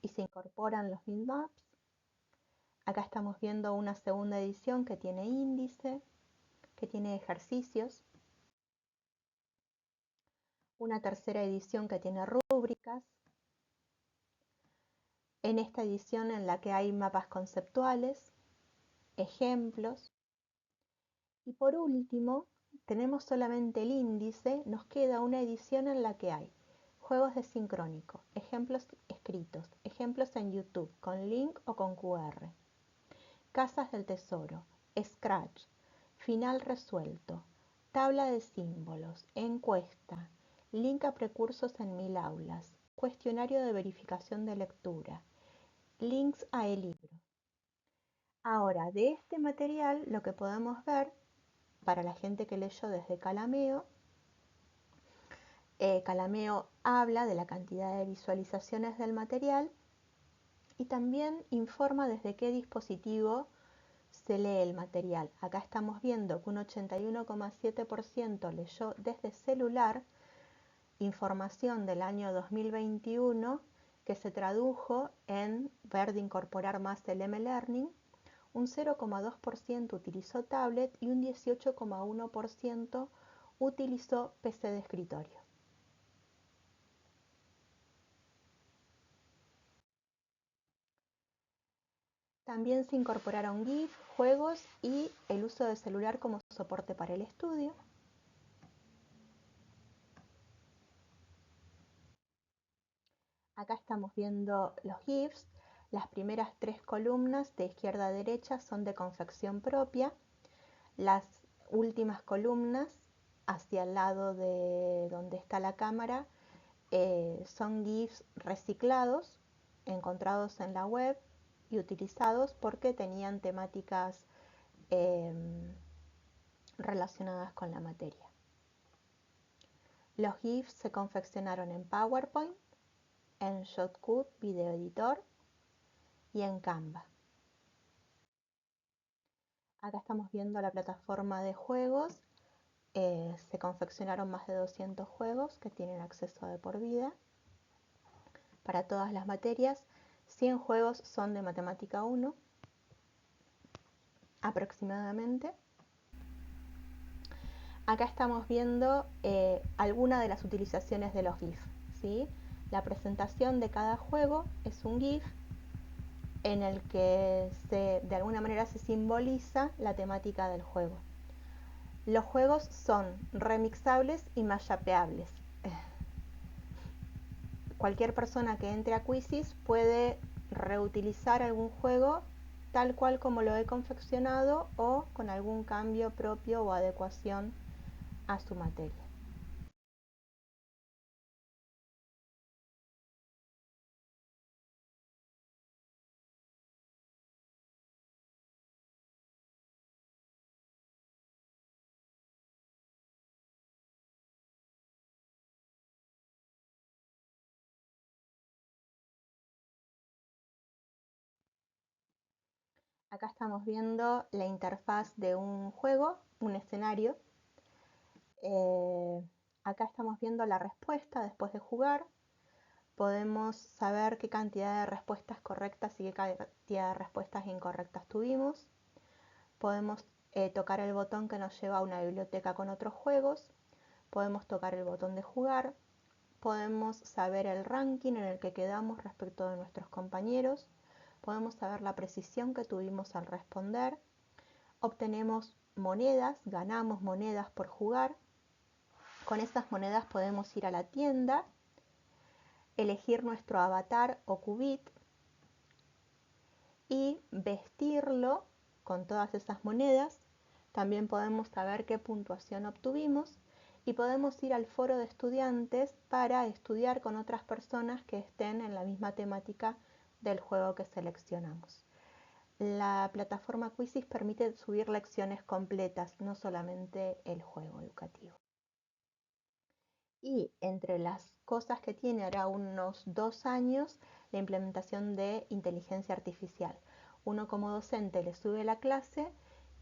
y se incorporan los mindmaps. Acá estamos viendo una segunda edición que tiene índice, que tiene ejercicios, una tercera edición que tiene rúbricas, en esta edición en la que hay mapas conceptuales, ejemplos, y por último tenemos solamente el índice, nos queda una edición en la que hay juegos de sincrónico, ejemplos escritos, ejemplos en YouTube con link o con QR, casas del tesoro, Scratch, final resuelto, tabla de símbolos, encuesta, link a precursos en 1000 aulas, cuestionario de verificación de lectura, links a e-libro. Ahora, de este material lo que podemos ver, para la gente que leyó desde Calameo, Calameo habla de la cantidad de visualizaciones del material y también informa desde qué dispositivo se lee el material. Acá estamos viendo que un 81,7% leyó desde celular, información del año 2021 que se tradujo en ver de incorporar más el M-Learning, un 0,2% utilizó tablet y un 18,1% utilizó PC de escritorio. También se incorporaron GIF, juegos y el uso de celular como soporte para el estudio. Acá estamos viendo los GIFs. Las primeras 3 columnas de izquierda a derecha son de confección propia. Las últimas columnas hacia el lado de donde está la cámara son GIFs reciclados, encontrados en la web y utilizados porque tenían temáticas relacionadas con la materia. Los GIFs se confeccionaron en PowerPoint, en Shotcut Video Editor y en Canva. Acá estamos viendo la plataforma de juegos. Se confeccionaron más de 200 juegos que tienen acceso de por vida para todas las materias. 100 juegos son de matemática 1 aproximadamente. Acá estamos viendo algunas de las utilizaciones de los GIF, ¿sí? La presentación de cada juego es un GIF en el que de alguna manera se simboliza la temática del juego. Los juegos son remixables y mashupeables. Cualquier persona que entre a Quizzes puede reutilizar algún juego tal cual como lo he confeccionado o con algún cambio propio o adecuación a su materia. Acá estamos viendo la interfaz de un juego, un escenario. Acá estamos viendo la respuesta después de jugar. Podemos saber qué cantidad de respuestas correctas y qué cantidad de respuestas incorrectas tuvimos. Podemos tocar el botón que nos lleva a una biblioteca con otros juegos. Podemos tocar el botón de jugar. Podemos saber el ranking en el que quedamos respecto de nuestros compañeros. Podemos saber la precisión que tuvimos al responder. Obtenemos monedas, ganamos monedas por jugar. Con esas monedas podemos ir a la tienda, elegir nuestro avatar o qubit y vestirlo con todas esas monedas. También podemos saber qué puntuación obtuvimos y podemos ir al foro de estudiantes para estudiar con otras personas que estén en la misma temática del juego que seleccionamos. La plataforma Quizzes permite subir lecciones completas, no solamente el juego educativo. Y entre las cosas que tiene hará unos 2 años la implementación de inteligencia artificial. Uno como docente le sube la clase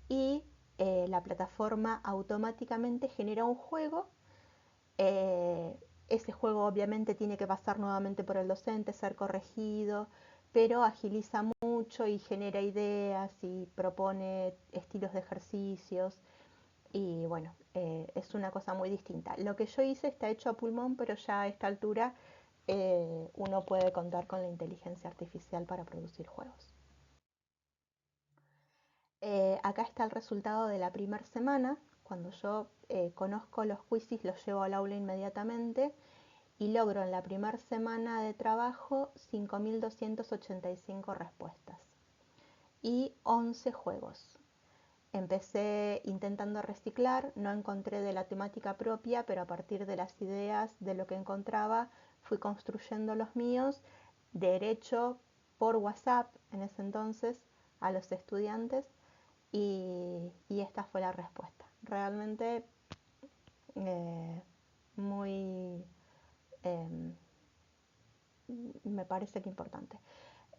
y la plataforma automáticamente genera un juego. Ese juego obviamente tiene que pasar nuevamente por el docente, ser corregido, pero agiliza mucho y genera ideas y propone estilos de ejercicios y bueno, es una cosa muy distinta. Lo que yo hice está hecho a pulmón, pero ya a esta altura uno puede contar con la inteligencia artificial para producir juegos. Acá está el resultado de la primera semana. Cuando yo conozco los quizzes, los llevo al aula inmediatamente y logro en la primera semana de trabajo 5.285 respuestas y 11 juegos. Empecé intentando reciclar, no encontré de la temática propia, pero a partir de las ideas de lo que encontraba fui construyendo los míos derecho por WhatsApp en ese entonces a los estudiantes y esta fue la respuesta. Realmente muy, eh, me parece que importante.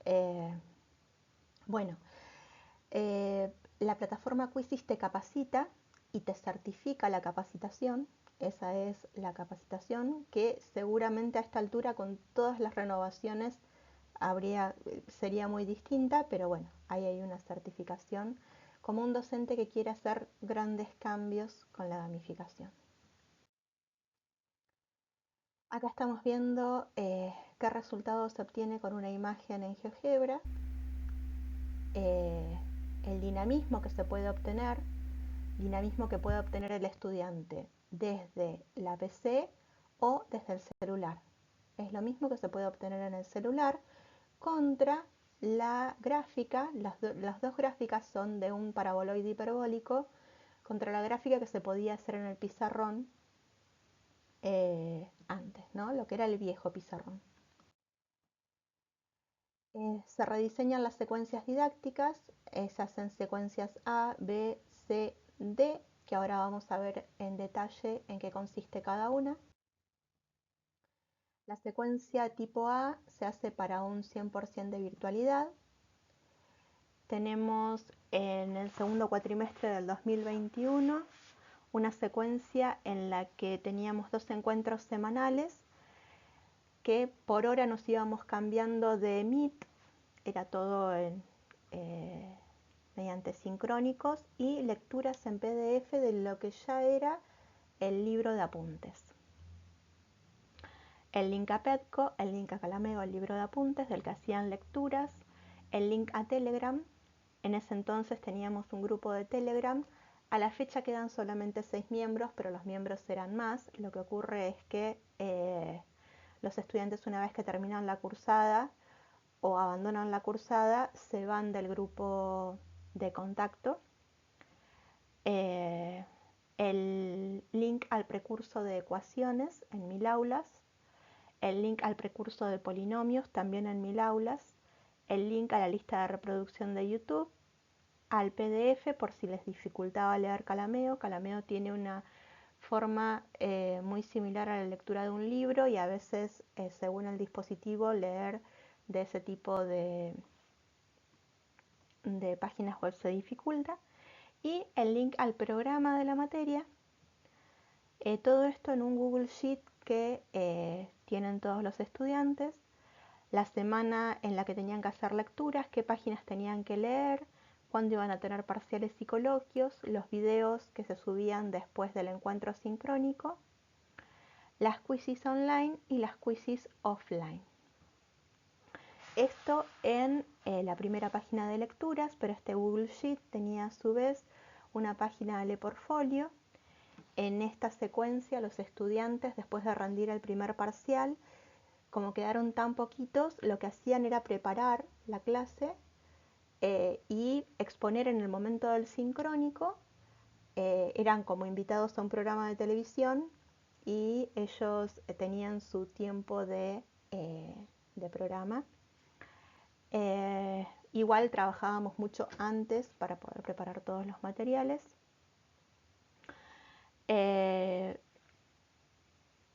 Eh, bueno, la plataforma Quizzes te capacita y te certifica la capacitación. Esa es la capacitación que seguramente a esta altura con todas las renovaciones sería muy distinta, pero bueno, ahí hay una certificación como un docente que quiere hacer grandes cambios con la gamificación. Acá estamos viendo qué resultados se obtiene con una imagen en GeoGebra, eh, el dinamismo que se puede obtener, dinamismo que puede obtener el estudiante desde la PC o desde el celular. Es lo mismo que se puede obtener en el celular contra la gráfica, las dos gráficas son de un paraboloide hiperbólico, contra la gráfica que se podía hacer en el pizarrón antes, ¿no? Lo que era el viejo pizarrón. Se rediseñan las secuencias didácticas, se hacen secuencias A, B, C, D, que ahora vamos a ver en detalle en qué consiste cada una. La secuencia tipo A se hace para un 100% de virtualidad. Tenemos en el segundo cuatrimestre del 2021 una secuencia en la que teníamos 2 encuentros semanales que por hora nos íbamos cambiando de Meet, era todo mediante sincrónicos y lecturas en PDF de lo que ya era el libro de apuntes. El link a Petco, el link a Calameo, el libro de apuntes del que hacían lecturas, el link a Telegram. En ese entonces teníamos un grupo de Telegram. A la fecha quedan solamente 6 miembros, pero los miembros serán más. Lo que ocurre es que los estudiantes, una vez que terminan la cursada o abandonan la cursada, se van del grupo de contacto. El link al precurso de ecuaciones en 1000 aulas, el link al precurso de polinomios también en 1000 aulas, el link a la lista de reproducción de YouTube, al PDF por si les dificultaba leer Calameo. Calameo tiene una forma muy similar a la lectura de un libro y a veces, según el dispositivo, leer de ese tipo de páginas web se dificulta. Y el link al programa de la materia. Todo esto en un Google Sheet que tienen todos los estudiantes, la semana en la que tenían que hacer lecturas, qué páginas tenían que leer, cuándo iban a tener parciales y coloquios, los videos que se subían después del encuentro sincrónico, las quizzes online y las quizzes offline. Esto en la primera página de lecturas, pero este Google Sheet tenía a su vez una página de portfolio. En esta secuencia los estudiantes, después de rendir el primer parcial, como quedaron tan poquitos, lo que hacían era preparar la clase y exponer en el momento del sincrónico. Eran como invitados a un programa de televisión y ellos tenían su tiempo de programa. Igual trabajábamos mucho antes para poder preparar todos los materiales.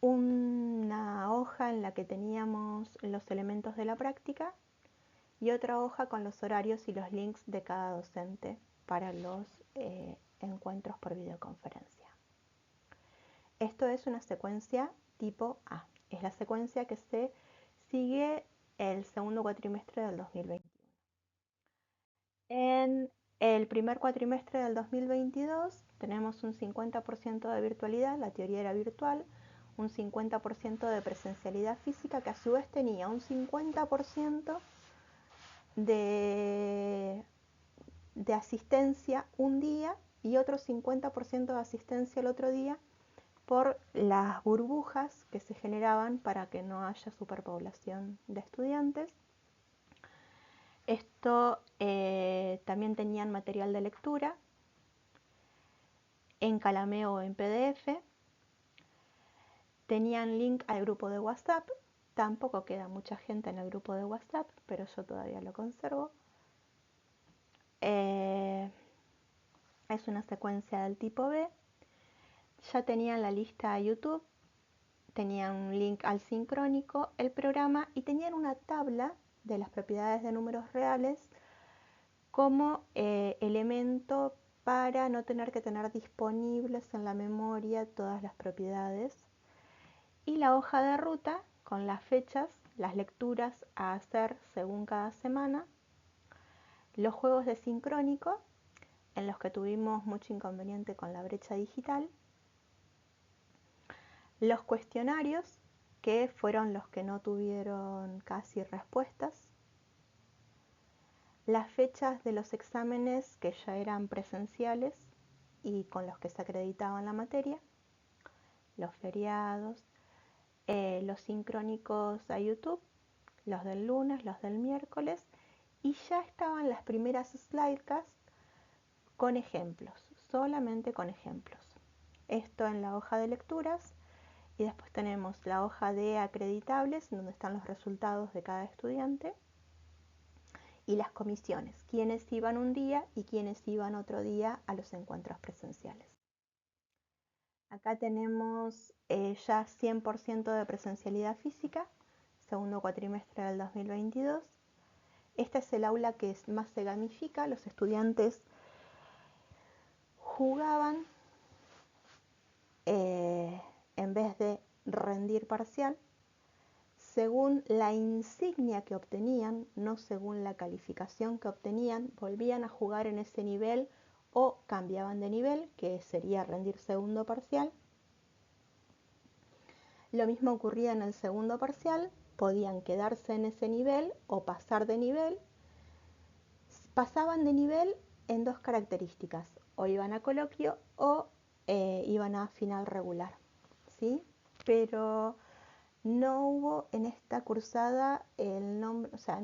Una hoja en la que teníamos los elementos de la práctica y otra hoja con los horarios y los links de cada docente para los encuentros por videoconferencia. Esto es una secuencia tipo A. Es la secuencia que se sigue el segundo cuatrimestre del 2021. En el primer cuatrimestre del 2022 tenemos un 50% de virtualidad, la teoría era virtual, un 50% de presencialidad física, que a su vez tenía un 50% de asistencia un día y otro 50% de asistencia el otro día por las burbujas que se generaban para que no haya superpoblación de estudiantes. Esto también tenían material de lectura en Calameo o en PDF. Tenían link al grupo de WhatsApp. Tampoco queda mucha gente en el grupo de WhatsApp, pero yo todavía lo conservo. Es una secuencia del tipo B. Ya tenían la lista a YouTube, tenían un link al sincrónico, el programa, y tenían una tabla de las propiedades de números reales como elemento para no tener que tener disponibles en la memoria todas las propiedades, y la hoja de ruta con las fechas, las lecturas a hacer según cada semana, los juegos de sincrónico en los que tuvimos mucho inconveniente con la brecha digital, los cuestionarios, que fueron los que no tuvieron casi respuestas, las fechas de los exámenes que ya eran presenciales y con los que se acreditaba la materia, los feriados, los sincrónicos a YouTube, los del lunes, los del miércoles, y ya estaban las primeras slidecast con ejemplos, solamente con ejemplos. Esto en la hoja de lecturas. Y después tenemos la hoja de acreditables, donde están los resultados de cada estudiante, y las comisiones, quienes iban un día y quienes iban otro día a los encuentros presenciales. Acá tenemos ya 100% de presencialidad física, segundo cuatrimestre del 2022. Este es el aula que más se gamifica. Los estudiantes jugaban en vez de rendir parcial, según la insignia que obtenían, no según la calificación que obtenían, volvían a jugar en ese nivel o cambiaban de nivel, que sería rendir segundo parcial. Lo mismo ocurría en el segundo parcial, podían quedarse en ese nivel o pasar de nivel. Pasaban de nivel en dos características: o iban a coloquio o iban a final regular, ¿sí? Pero no hubo en esta cursada el nombre, o sea,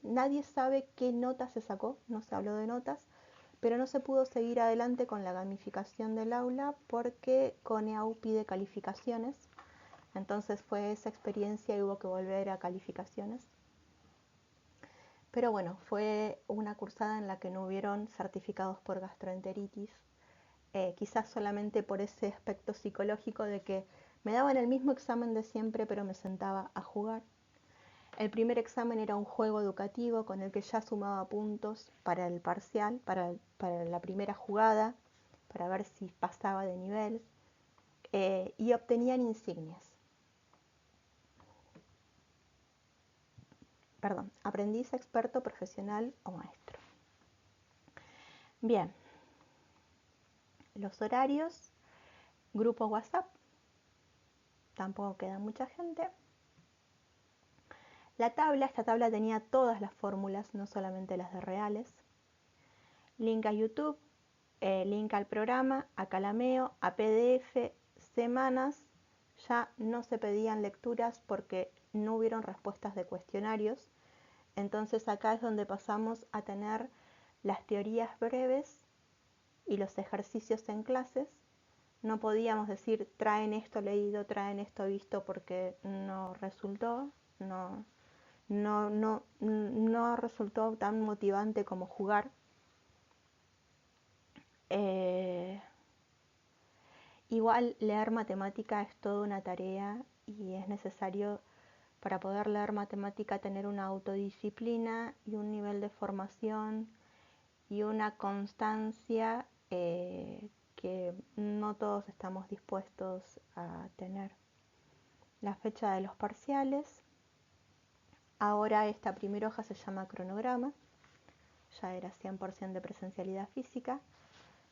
nadie sabe qué nota se sacó, no se habló de notas, pero no se pudo seguir adelante con la gamificación del aula porque Coneau pide calificaciones, entonces fue esa experiencia y hubo que volver a calificaciones. Pero bueno, fue una cursada en la que no hubieron certificados por gastroenteritis, quizás solamente por ese aspecto psicológico de que me daban el mismo examen de siempre, pero me sentaba a jugar. El primer examen era un juego educativo con el que ya sumaba puntos para el parcial, para la primera jugada, para ver si pasaba de nivel, y obtenían insignias. Perdón, aprendiz, experto, profesional o maestro. Bien, los horarios, grupo WhatsApp, tampoco queda mucha gente. Esta tabla tenía todas las fórmulas, no solamente las de reales. Link a YouTube, link al programa, a Calameo, a PDF, semanas. Ya no se pedían lecturas porque no hubieron respuestas de cuestionarios. Entonces acá es donde pasamos a tener las teorías breves y los ejercicios en clases. No podíamos decir traen esto leído, traen esto visto, porque no resultó, no resultó tan motivante como jugar. Igual leer matemática es toda una tarea y es necesario para poder leer matemática tener una autodisciplina y un nivel de formación y una constancia que no todos estamos dispuestos a tener. La fecha de los parciales. Ahora esta primera hoja se llama cronograma. Ya era 100% de presencialidad física.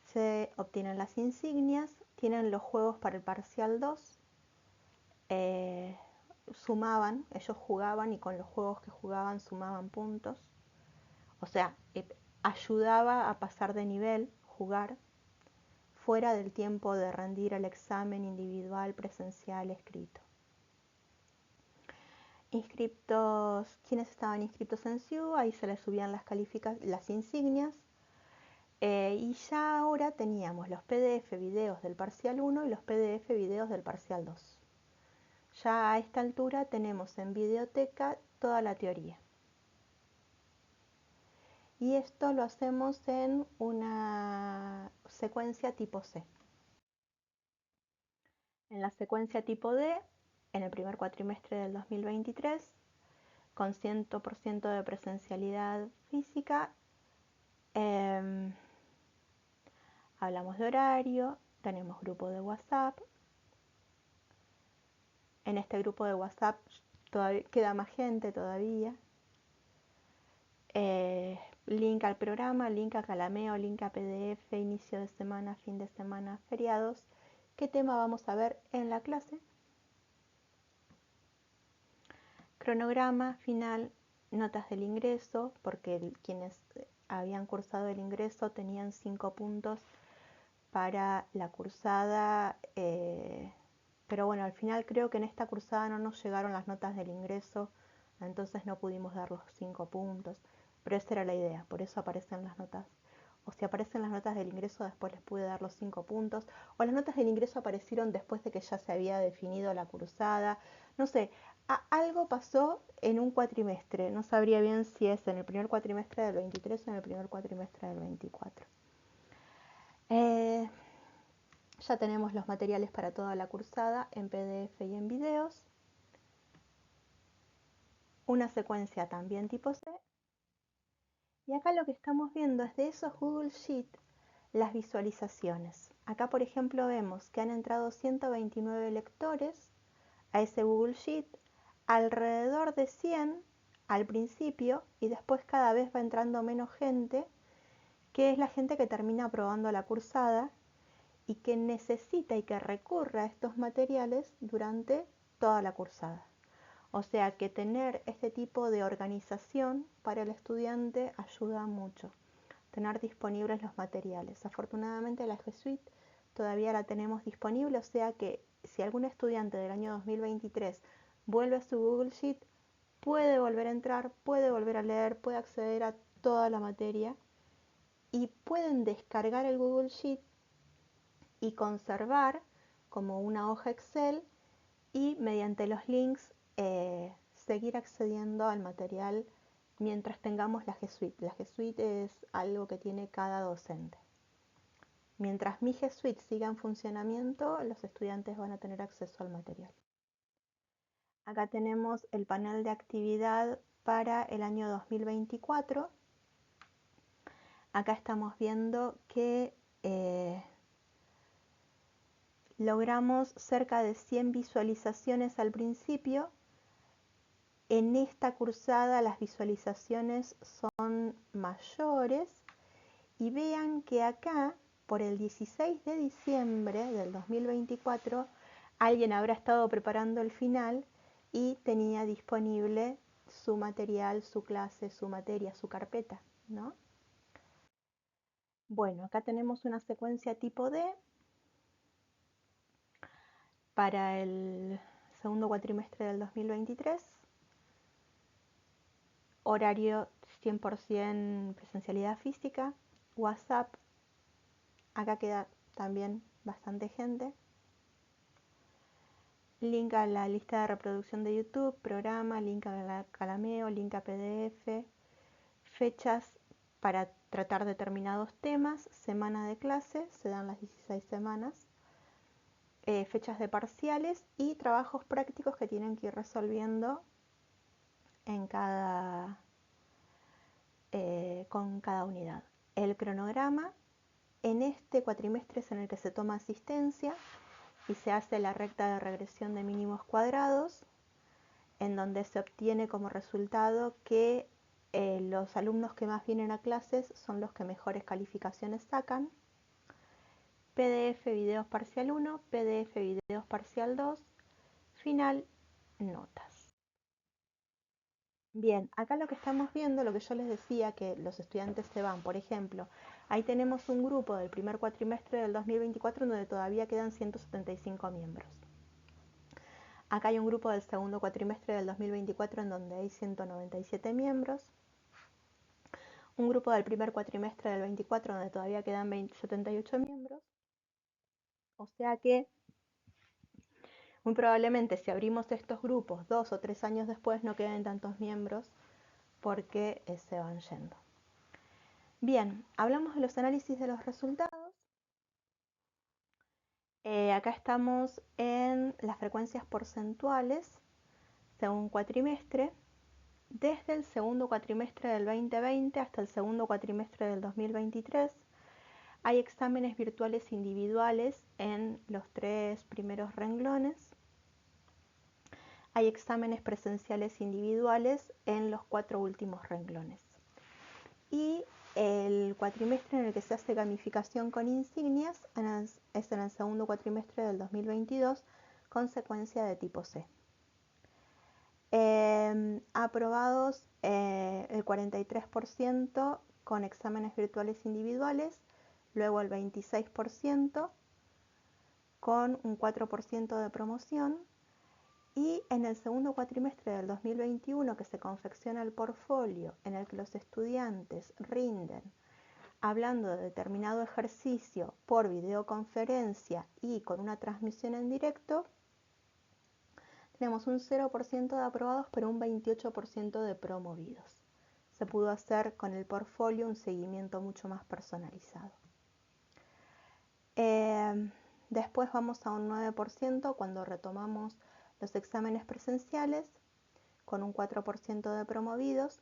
Se obtienen las insignias. Tienen los juegos para el parcial 2. Sumaban, ellos jugaban y con los juegos que jugaban sumaban puntos. O sea, ayudaba a pasar de nivel, jugar, fuera del tiempo de rendir el examen individual, presencial, escrito. Inscriptos, quienes estaban inscritos en SIU, ahí se les subían las insignias. Y ya ahora teníamos los PDF videos del parcial 1 y los PDF videos del parcial 2. Ya a esta altura tenemos en videoteca toda la teoría. Y esto lo hacemos en una secuencia tipo C. En la secuencia tipo D, en el primer cuatrimestre del 2023, con 100% de presencialidad física, hablamos de horario, tenemos grupo de WhatsApp. En este grupo de WhatsApp todavía queda más gente todavía. Link al programa, link a Calameo, link a PDF, inicio de semana, fin de semana, feriados. ¿Qué tema vamos a ver en la clase? Cronograma final, notas del ingreso, porque quienes habían cursado el ingreso tenían 5 puntos para la cursada, pero bueno, al final creo que en esta cursada no nos llegaron las notas del ingreso, entonces no pudimos dar los 5 puntos, pero esa era la idea, por eso aparecen las notas. O si aparecen las notas del ingreso, después les pude dar los 5 puntos, o las notas del ingreso aparecieron después de que ya se había definido la cursada, no sé, algo pasó en un cuatrimestre, no sabría bien si es en el primer cuatrimestre del 23 o en el primer cuatrimestre del 24. Ya tenemos los materiales para toda la cursada en PDF y en videos. Una secuencia también tipo C. Y acá lo que estamos viendo es de esos Google Sheet las visualizaciones. Acá, por ejemplo, vemos que han entrado 129 lectores a ese Google Sheet, alrededor de 100 al principio y después cada vez va entrando menos gente, que es la gente que termina aprobando la cursada y que necesita y que recurre a estos materiales durante toda la cursada. O sea que tener este tipo de organización para el estudiante ayuda mucho, tener disponibles los materiales. Afortunadamente la G Suite todavía la tenemos disponible, o sea que si algún estudiante del año 2023 vuelve a su Google Sheet, puede volver a entrar, puede volver a leer, puede acceder a toda la materia y pueden descargar el Google Sheet y conservar como una hoja Excel y mediante los links seguir accediendo al material mientras tengamos la G Suite. La G Suite es algo que tiene cada docente. Mientras mi G Suite siga en funcionamiento, los estudiantes van a tener acceso al material. Acá tenemos el panel de actividad para el año 2024. Acá estamos viendo que logramos cerca de 100 visualizaciones al principio. En esta cursada las visualizaciones son mayores y vean que acá por el 16 de diciembre del 2024 alguien habrá estado preparando el final y tenía disponible su material, su clase, su materia, su carpeta, ¿no? Bueno, acá tenemos una secuencia tipo D para el segundo cuatrimestre del 2023. Horario 100% presencialidad física. WhatsApp, acá queda también bastante gente. Link a la lista de reproducción de YouTube, programa, link a la Calameo, link a PDF, fechas para tratar determinados temas, semana de clase, se dan las 16 semanas, fechas de parciales y trabajos prácticos que tienen que ir resolviendo con cada unidad. El cronograma en este cuatrimestre es en el que se toma asistencia y se hace la recta de regresión de mínimos cuadrados, en donde se obtiene como resultado que los alumnos que más vienen a clases son los que mejores calificaciones sacan. PDF videos parcial 1, PDF videos parcial 2, final, notas. Bien, acá lo que estamos viendo, lo que yo les decía, que los estudiantes se van, por ejemplo, ahí tenemos un grupo del primer cuatrimestre del 2024 donde todavía quedan 175 miembros. Acá hay un grupo del segundo cuatrimestre del 2024 en donde hay 197 miembros. Un grupo del primer cuatrimestre del 24 donde todavía quedan 78 miembros. O sea que muy probablemente si abrimos estos grupos 2 o 3 años después no queden tantos miembros porque se van yendo. Bien, hablamos de los análisis de los resultados. Acá estamos en las frecuencias porcentuales según cuatrimestre. Desde el segundo cuatrimestre del 2020 hasta el segundo cuatrimestre del 2023 hay exámenes virtuales individuales en los 3 primeros renglones. Hay exámenes presenciales individuales en los 4 últimos renglones. Y el cuatrimestre en el que se hace gamificación con insignias es en el segundo cuatrimestre del 2022 con secuencia de tipo C. Aprobados el 43% con exámenes virtuales individuales, luego el 26% con un 4% de promoción, y en el segundo cuatrimestre del 2021 que se confecciona el portfolio en el que los estudiantes rinden hablando de determinado ejercicio por videoconferencia y con una transmisión en directo, tenemos un 0% de aprobados pero un 28% de promovidos. Se pudo hacer con el portfolio un seguimiento mucho más personalizado. Después vamos a un 9% cuando retomamos los exámenes presenciales con un 4% de promovidos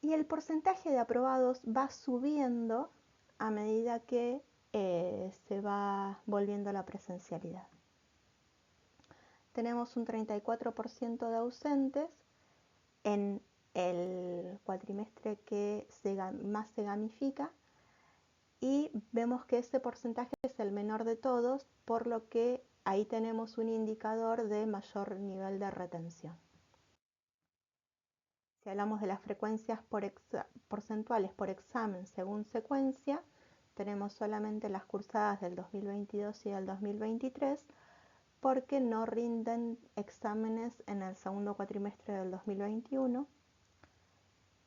y el porcentaje de aprobados va subiendo a medida que se va volviendo a la presencialidad. Tenemos un 34% de ausentes en el cuatrimestre que más se gamifica y vemos que ese porcentaje es el menor de todos, por lo que ahí tenemos un indicador de mayor nivel de retención. Si hablamos de las frecuencias porcentuales por examen según secuencia, tenemos solamente las cursadas del 2022 y del 2023 porque no rinden exámenes en el segundo cuatrimestre del 2021,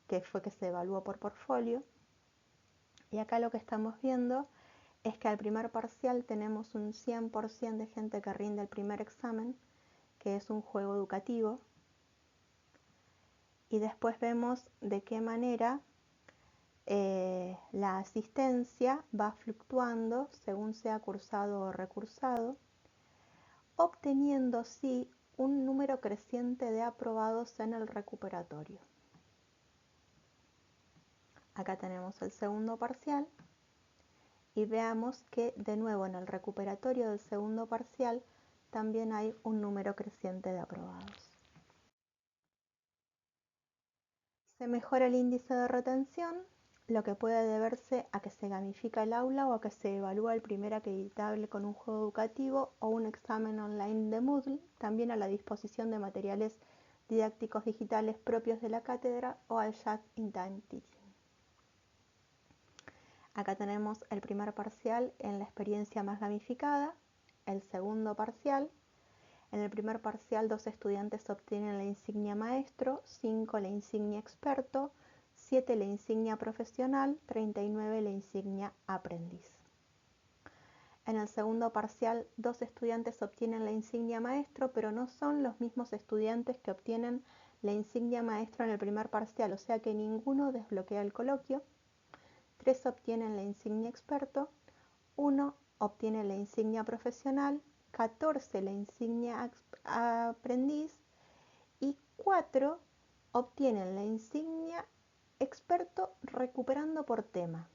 que fue que se evaluó por portfolio. Y acá lo que estamos viendo es que al primer parcial tenemos un 100% de gente que rinde el primer examen, que es un juego educativo. Y después vemos de qué manera la asistencia va fluctuando según sea cursado o recursado, obteniendo sí un número creciente de aprobados en el recuperatorio. Acá tenemos el segundo parcial y veamos que de nuevo en el recuperatorio del segundo parcial también hay un número creciente de aprobados. Se mejora el índice de retención, lo que puede deberse a que se gamifica el aula o a que se evalúa el primer acreditable con un juego educativo o un examen online de Moodle, también a la disposición de materiales didácticos digitales propios de la cátedra o al Just in Time Teaching. Acá tenemos el primer parcial en la experiencia más gamificada, el segundo parcial. En el primer parcial 2 estudiantes obtienen la insignia maestro, 5 la insignia experto, 7 la insignia profesional, 39 la insignia aprendiz. En el segundo parcial, 2 estudiantes obtienen la insignia maestro, pero no son los mismos estudiantes que obtienen la insignia maestro en el primer parcial, o sea que ninguno desbloquea el coloquio. 3 obtienen la insignia experto, 1 obtiene la insignia profesional, 14 la insignia aprendiz y 4 obtienen la insignia experto recuperando por tema.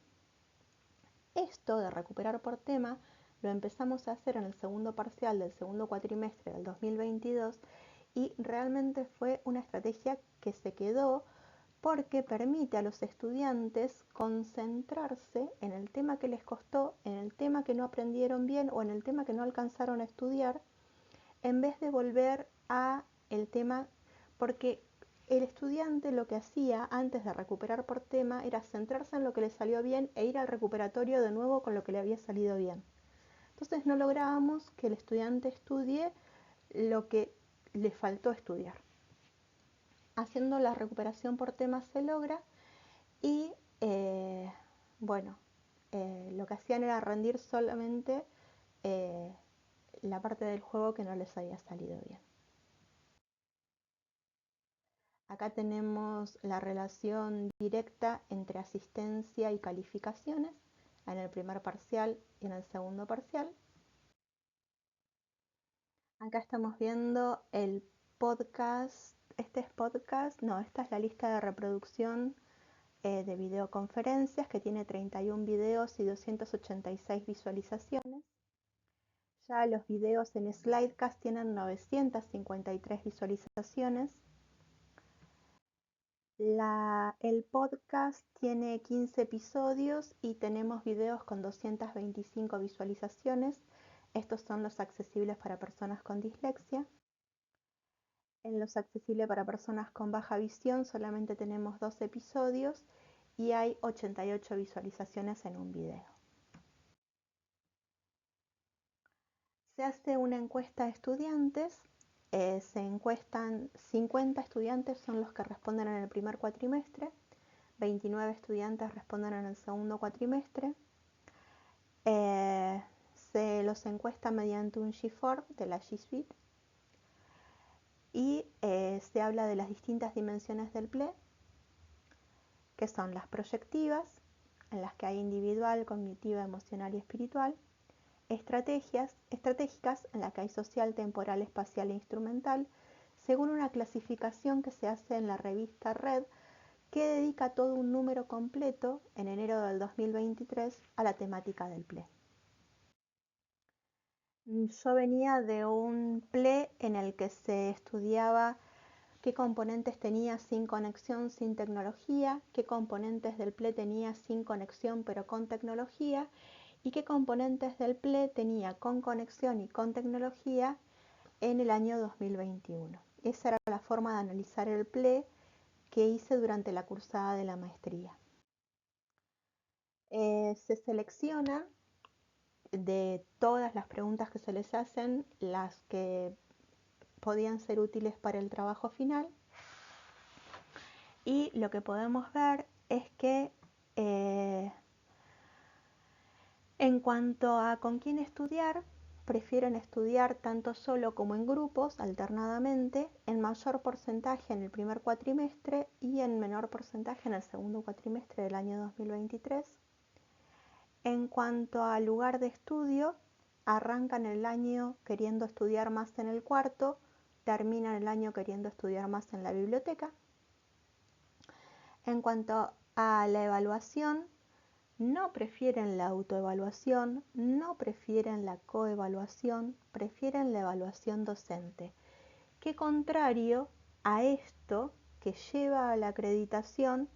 Esto de recuperar por tema lo empezamos a hacer en el segundo parcial del segundo cuatrimestre del 2022 y realmente fue una estrategia que se quedó porque permite a los estudiantes concentrarse en el tema que les costó, en el tema que no aprendieron bien o en el tema que no alcanzaron a estudiar, en vez de volver a el tema, porque el estudiante lo que hacía antes de recuperar por tema era centrarse en lo que le salió bien e ir al recuperatorio de nuevo con lo que le había salido bien. Entonces no lográbamos que el estudiante estudie lo que le faltó estudiar. Haciendo la recuperación por temas se logra y lo que hacían era rendir solamente eh, la parte del juego que no les había salido bien. Acá tenemos la relación directa entre asistencia y calificaciones en el primer parcial y en el segundo parcial. Acá estamos viendo el podcast, esta es la lista de reproducción de videoconferencias que tiene 31 videos y 286 visualizaciones. Ya los videos en Slidecast tienen 953 visualizaciones. El podcast tiene 15 episodios y tenemos videos con 225 visualizaciones. Estos son los accesibles para personas con dislexia. En los accesibles para personas con baja visión solamente tenemos 2 episodios y hay 88 visualizaciones en un video. Se hace una encuesta a estudiantes, se encuestan 50 estudiantes, son los que responden en el primer cuatrimestre, 29 estudiantes responden en el segundo cuatrimestre. Se los encuesta mediante un G-Form de la G Suite y se habla de las distintas dimensiones del PLE, que son las proyectivas, en las que hay individual, cognitiva, emocional y espiritual, estratégicas, en las que hay social, temporal, espacial e instrumental, según una clasificación que se hace en la revista Red, que dedica todo un número completo en enero del 2023 a la temática del PLE. Yo venía de un PLE en el que se estudiaba qué componentes tenía sin conexión, sin tecnología, qué componentes del PLE tenía sin conexión pero con tecnología y qué componentes del PLE tenía con conexión y con tecnología en el año 2021. Esa era la forma de analizar el PLE que hice durante la cursada de la maestría. Se selecciona de todas las preguntas que se les hacen las que podían ser útiles para el trabajo final y lo que podemos ver es que en cuanto a con quién estudiar, prefieren estudiar tanto solo como en grupos, alternadamente, en mayor porcentaje en el primer cuatrimestre y en menor porcentaje en el segundo cuatrimestre del año 2023. En cuanto al lugar de estudio, arrancan el año queriendo estudiar más en el cuarto, terminan el año queriendo estudiar más en la biblioteca. En cuanto a la evaluación, no prefieren la autoevaluación, no prefieren la coevaluación, prefieren la evaluación docente, que contrario a esto que lleva a la acreditación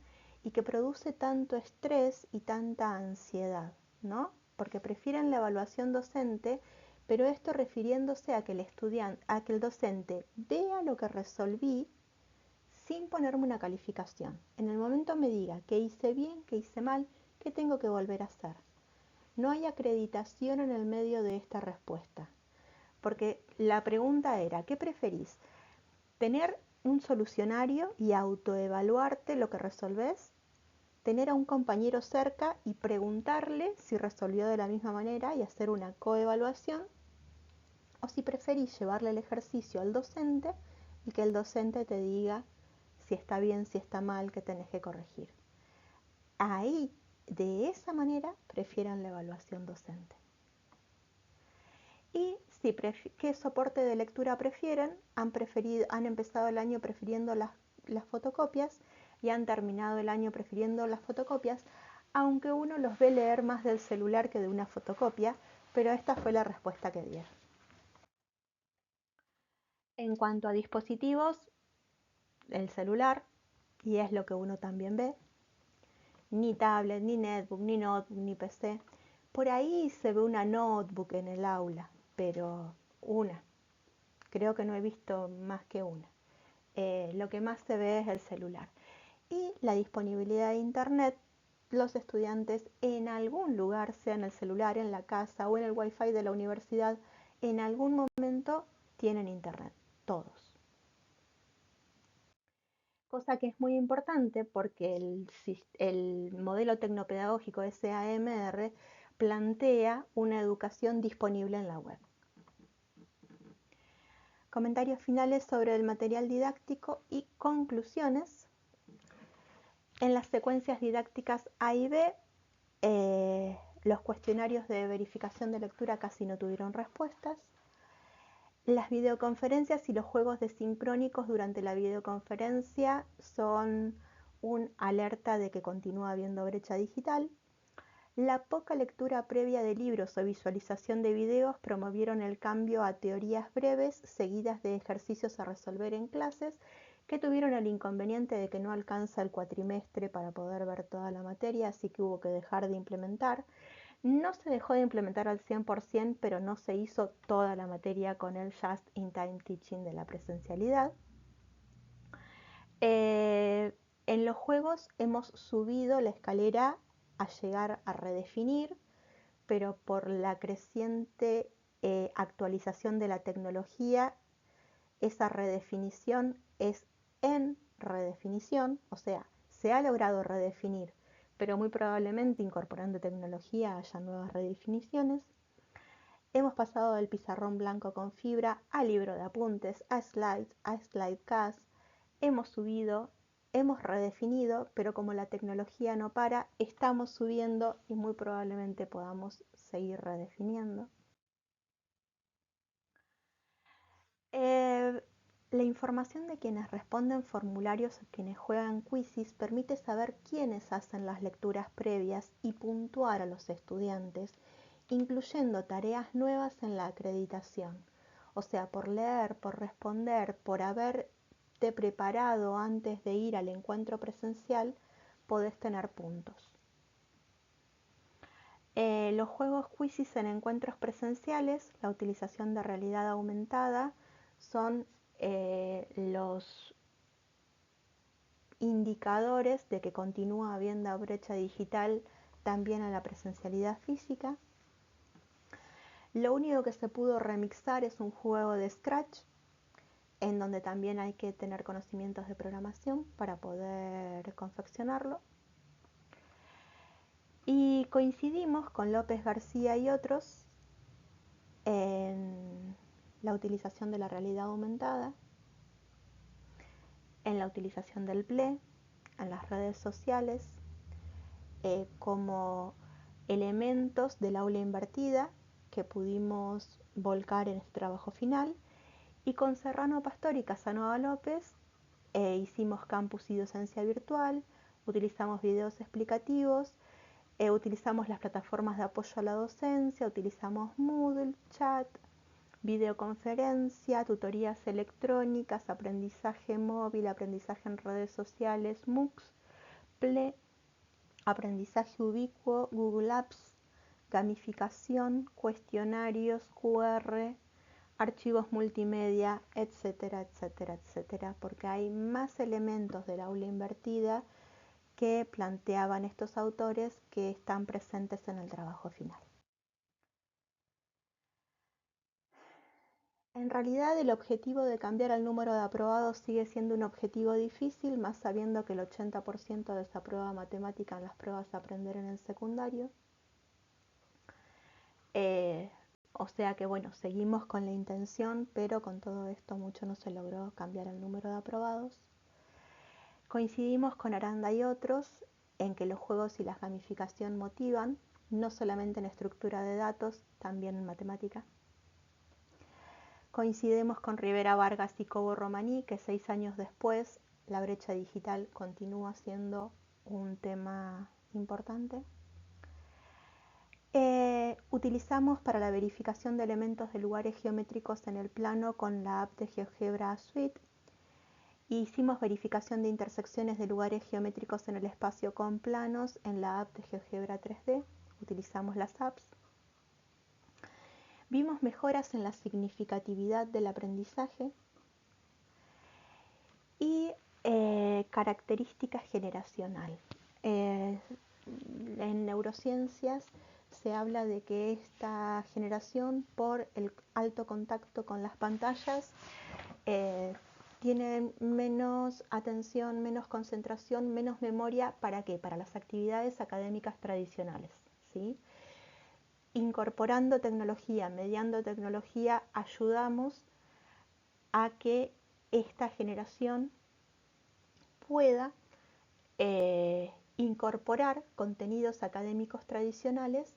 y que produce tanto estrés y tanta ansiedad, ¿no? Porque prefieren la evaluación docente, pero esto refiriéndose a que el docente vea lo que resolví sin ponerme una calificación. En el momento me diga qué hice bien, qué hice mal, qué tengo que volver a hacer. No hay acreditación en el medio de esta respuesta, porque la pregunta era, ¿qué preferís? ¿Tener un solucionario y autoevaluarte lo que resolvés? tener a un compañero cerca y preguntarle si resolvió de la misma manera y hacer una coevaluación, o si preferís llevarle el ejercicio al docente y que el docente te diga si está bien, si está mal, qué tenés que corregir. Ahí, de esa manera, prefieran la evaluación docente. Y si qué soporte de lectura prefieren, han empezado el año prefiriendo las fotocopias y han terminado el año prefiriendo las fotocopias, aunque uno los ve leer más del celular que de una fotocopia, pero esta fue la respuesta que dieron. En cuanto a dispositivos, el celular, y es lo que uno también ve, ni tablet, ni netbook, ni notebook, ni PC. Por ahí se ve una notebook en el aula, pero una. Creo que no he visto más que una. Lo que más se ve es el celular. Y la disponibilidad de internet, los estudiantes en algún lugar, sea en el celular, en la casa o en el wifi de la universidad, en algún momento tienen internet, todos. Cosa que es muy importante porque el modelo tecnopedagógico SAMR plantea una educación disponible en la web. Comentarios finales sobre el material didáctico y conclusiones. En las secuencias didácticas A y B, los cuestionarios de verificación de lectura casi no tuvieron respuestas. Las videoconferencias y los juegos desincrónicos durante la videoconferencia son un alerta de que continúa habiendo brecha digital. La poca lectura previa de libros o visualización de videos promovieron el cambio a teorías breves seguidas de ejercicios a resolver en clases, que tuvieron el inconveniente de que no alcanza el cuatrimestre para poder ver toda la materia, así que hubo que dejar de implementar. No se dejó de implementar al 100%, pero no se hizo toda la materia con el Just-in-Time Teaching de la presencialidad. En los juegos hemos subido la escalera a llegar a redefinir, pero por la creciente actualización de la tecnología, esa redefinición es en redefinición, o sea, se ha logrado redefinir, pero muy probablemente incorporando tecnología haya nuevas redefiniciones. Hemos pasado del pizarrón blanco con fibra a libro de apuntes, a slides, a slidecast. Hemos subido, hemos redefinido, pero como la tecnología no para, estamos subiendo y muy probablemente podamos seguir redefiniendo. La información de quienes responden formularios o quienes juegan quizzes permite saber quiénes hacen las lecturas previas y puntuar a los estudiantes, incluyendo tareas nuevas en la acreditación. O sea, por leer, por responder, por haberte preparado antes de ir al encuentro presencial, podés tener puntos. Los juegos quizzes en encuentros presenciales, la utilización de realidad aumentada, son los indicadores de que continúa habiendo brecha digital también en la presencialidad física. Lo único que se pudo remixar es un juego de Scratch, en donde también hay que tener conocimientos de programación para poder confeccionarlo. Y coincidimos con López García y otros en la utilización de la realidad aumentada, en la utilización del PLE, en las redes sociales, como elementos del aula invertida que pudimos volcar en este trabajo final. Y con Serrano Pastor y Casanova López hicimos campus y docencia virtual, utilizamos videos explicativos, utilizamos las plataformas de apoyo a la docencia, utilizamos Moodle, chat, videoconferencia, tutorías electrónicas, aprendizaje móvil, aprendizaje en redes sociales, MOOCs, PLE, aprendizaje ubicuo, Google Apps, gamificación, cuestionarios, QR, archivos multimedia, etcétera, etcétera, etcétera, porque hay más elementos del aula invertida que planteaban estos autores que están presentes en el trabajo final. En realidad el objetivo de cambiar el número de aprobados sigue siendo un objetivo difícil, más sabiendo que el 80% desaprueba matemática en las pruebas a aprender en el secundario. Eh, o sea que bueno, seguimos con la intención, pero con todo esto mucho no se logró cambiar el número de aprobados. Coincidimos con Aranda y otros en que los juegos y la gamificación motivan, no solamente en estructura de datos, también en matemática. Coincidimos con Rivera Vargas y Cobo Romaní, que 6 años después la brecha digital continúa siendo un tema importante. Utilizamos para la verificación de elementos de lugares geométricos en el plano con la app de GeoGebra Suite. Hicimos verificación de intersecciones de lugares geométricos en el espacio con planos en la app de GeoGebra 3D. Utilizamos las apps. Vimos mejoras en la significatividad del aprendizaje y característica generacional. En neurociencias se habla de que esta generación, por el alto contacto con las pantallas, tienen menos atención, menos concentración, menos memoria. ¿Para qué? Para las actividades académicas tradicionales, ¿sí? Incorporando tecnología, mediando tecnología, ayudamos a que esta generación pueda incorporar contenidos académicos tradicionales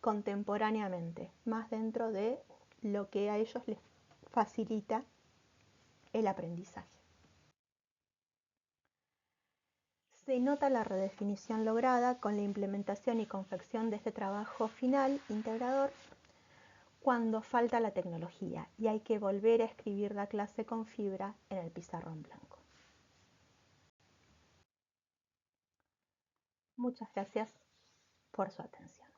contemporáneamente, más dentro de lo que a ellos les facilita el aprendizaje. Se nota la redefinición lograda con la implementación y confección de este trabajo final integrador cuando falta la tecnología y hay que volver a escribir la clase con fibra en el pizarrón blanco. Muchas gracias por su atención.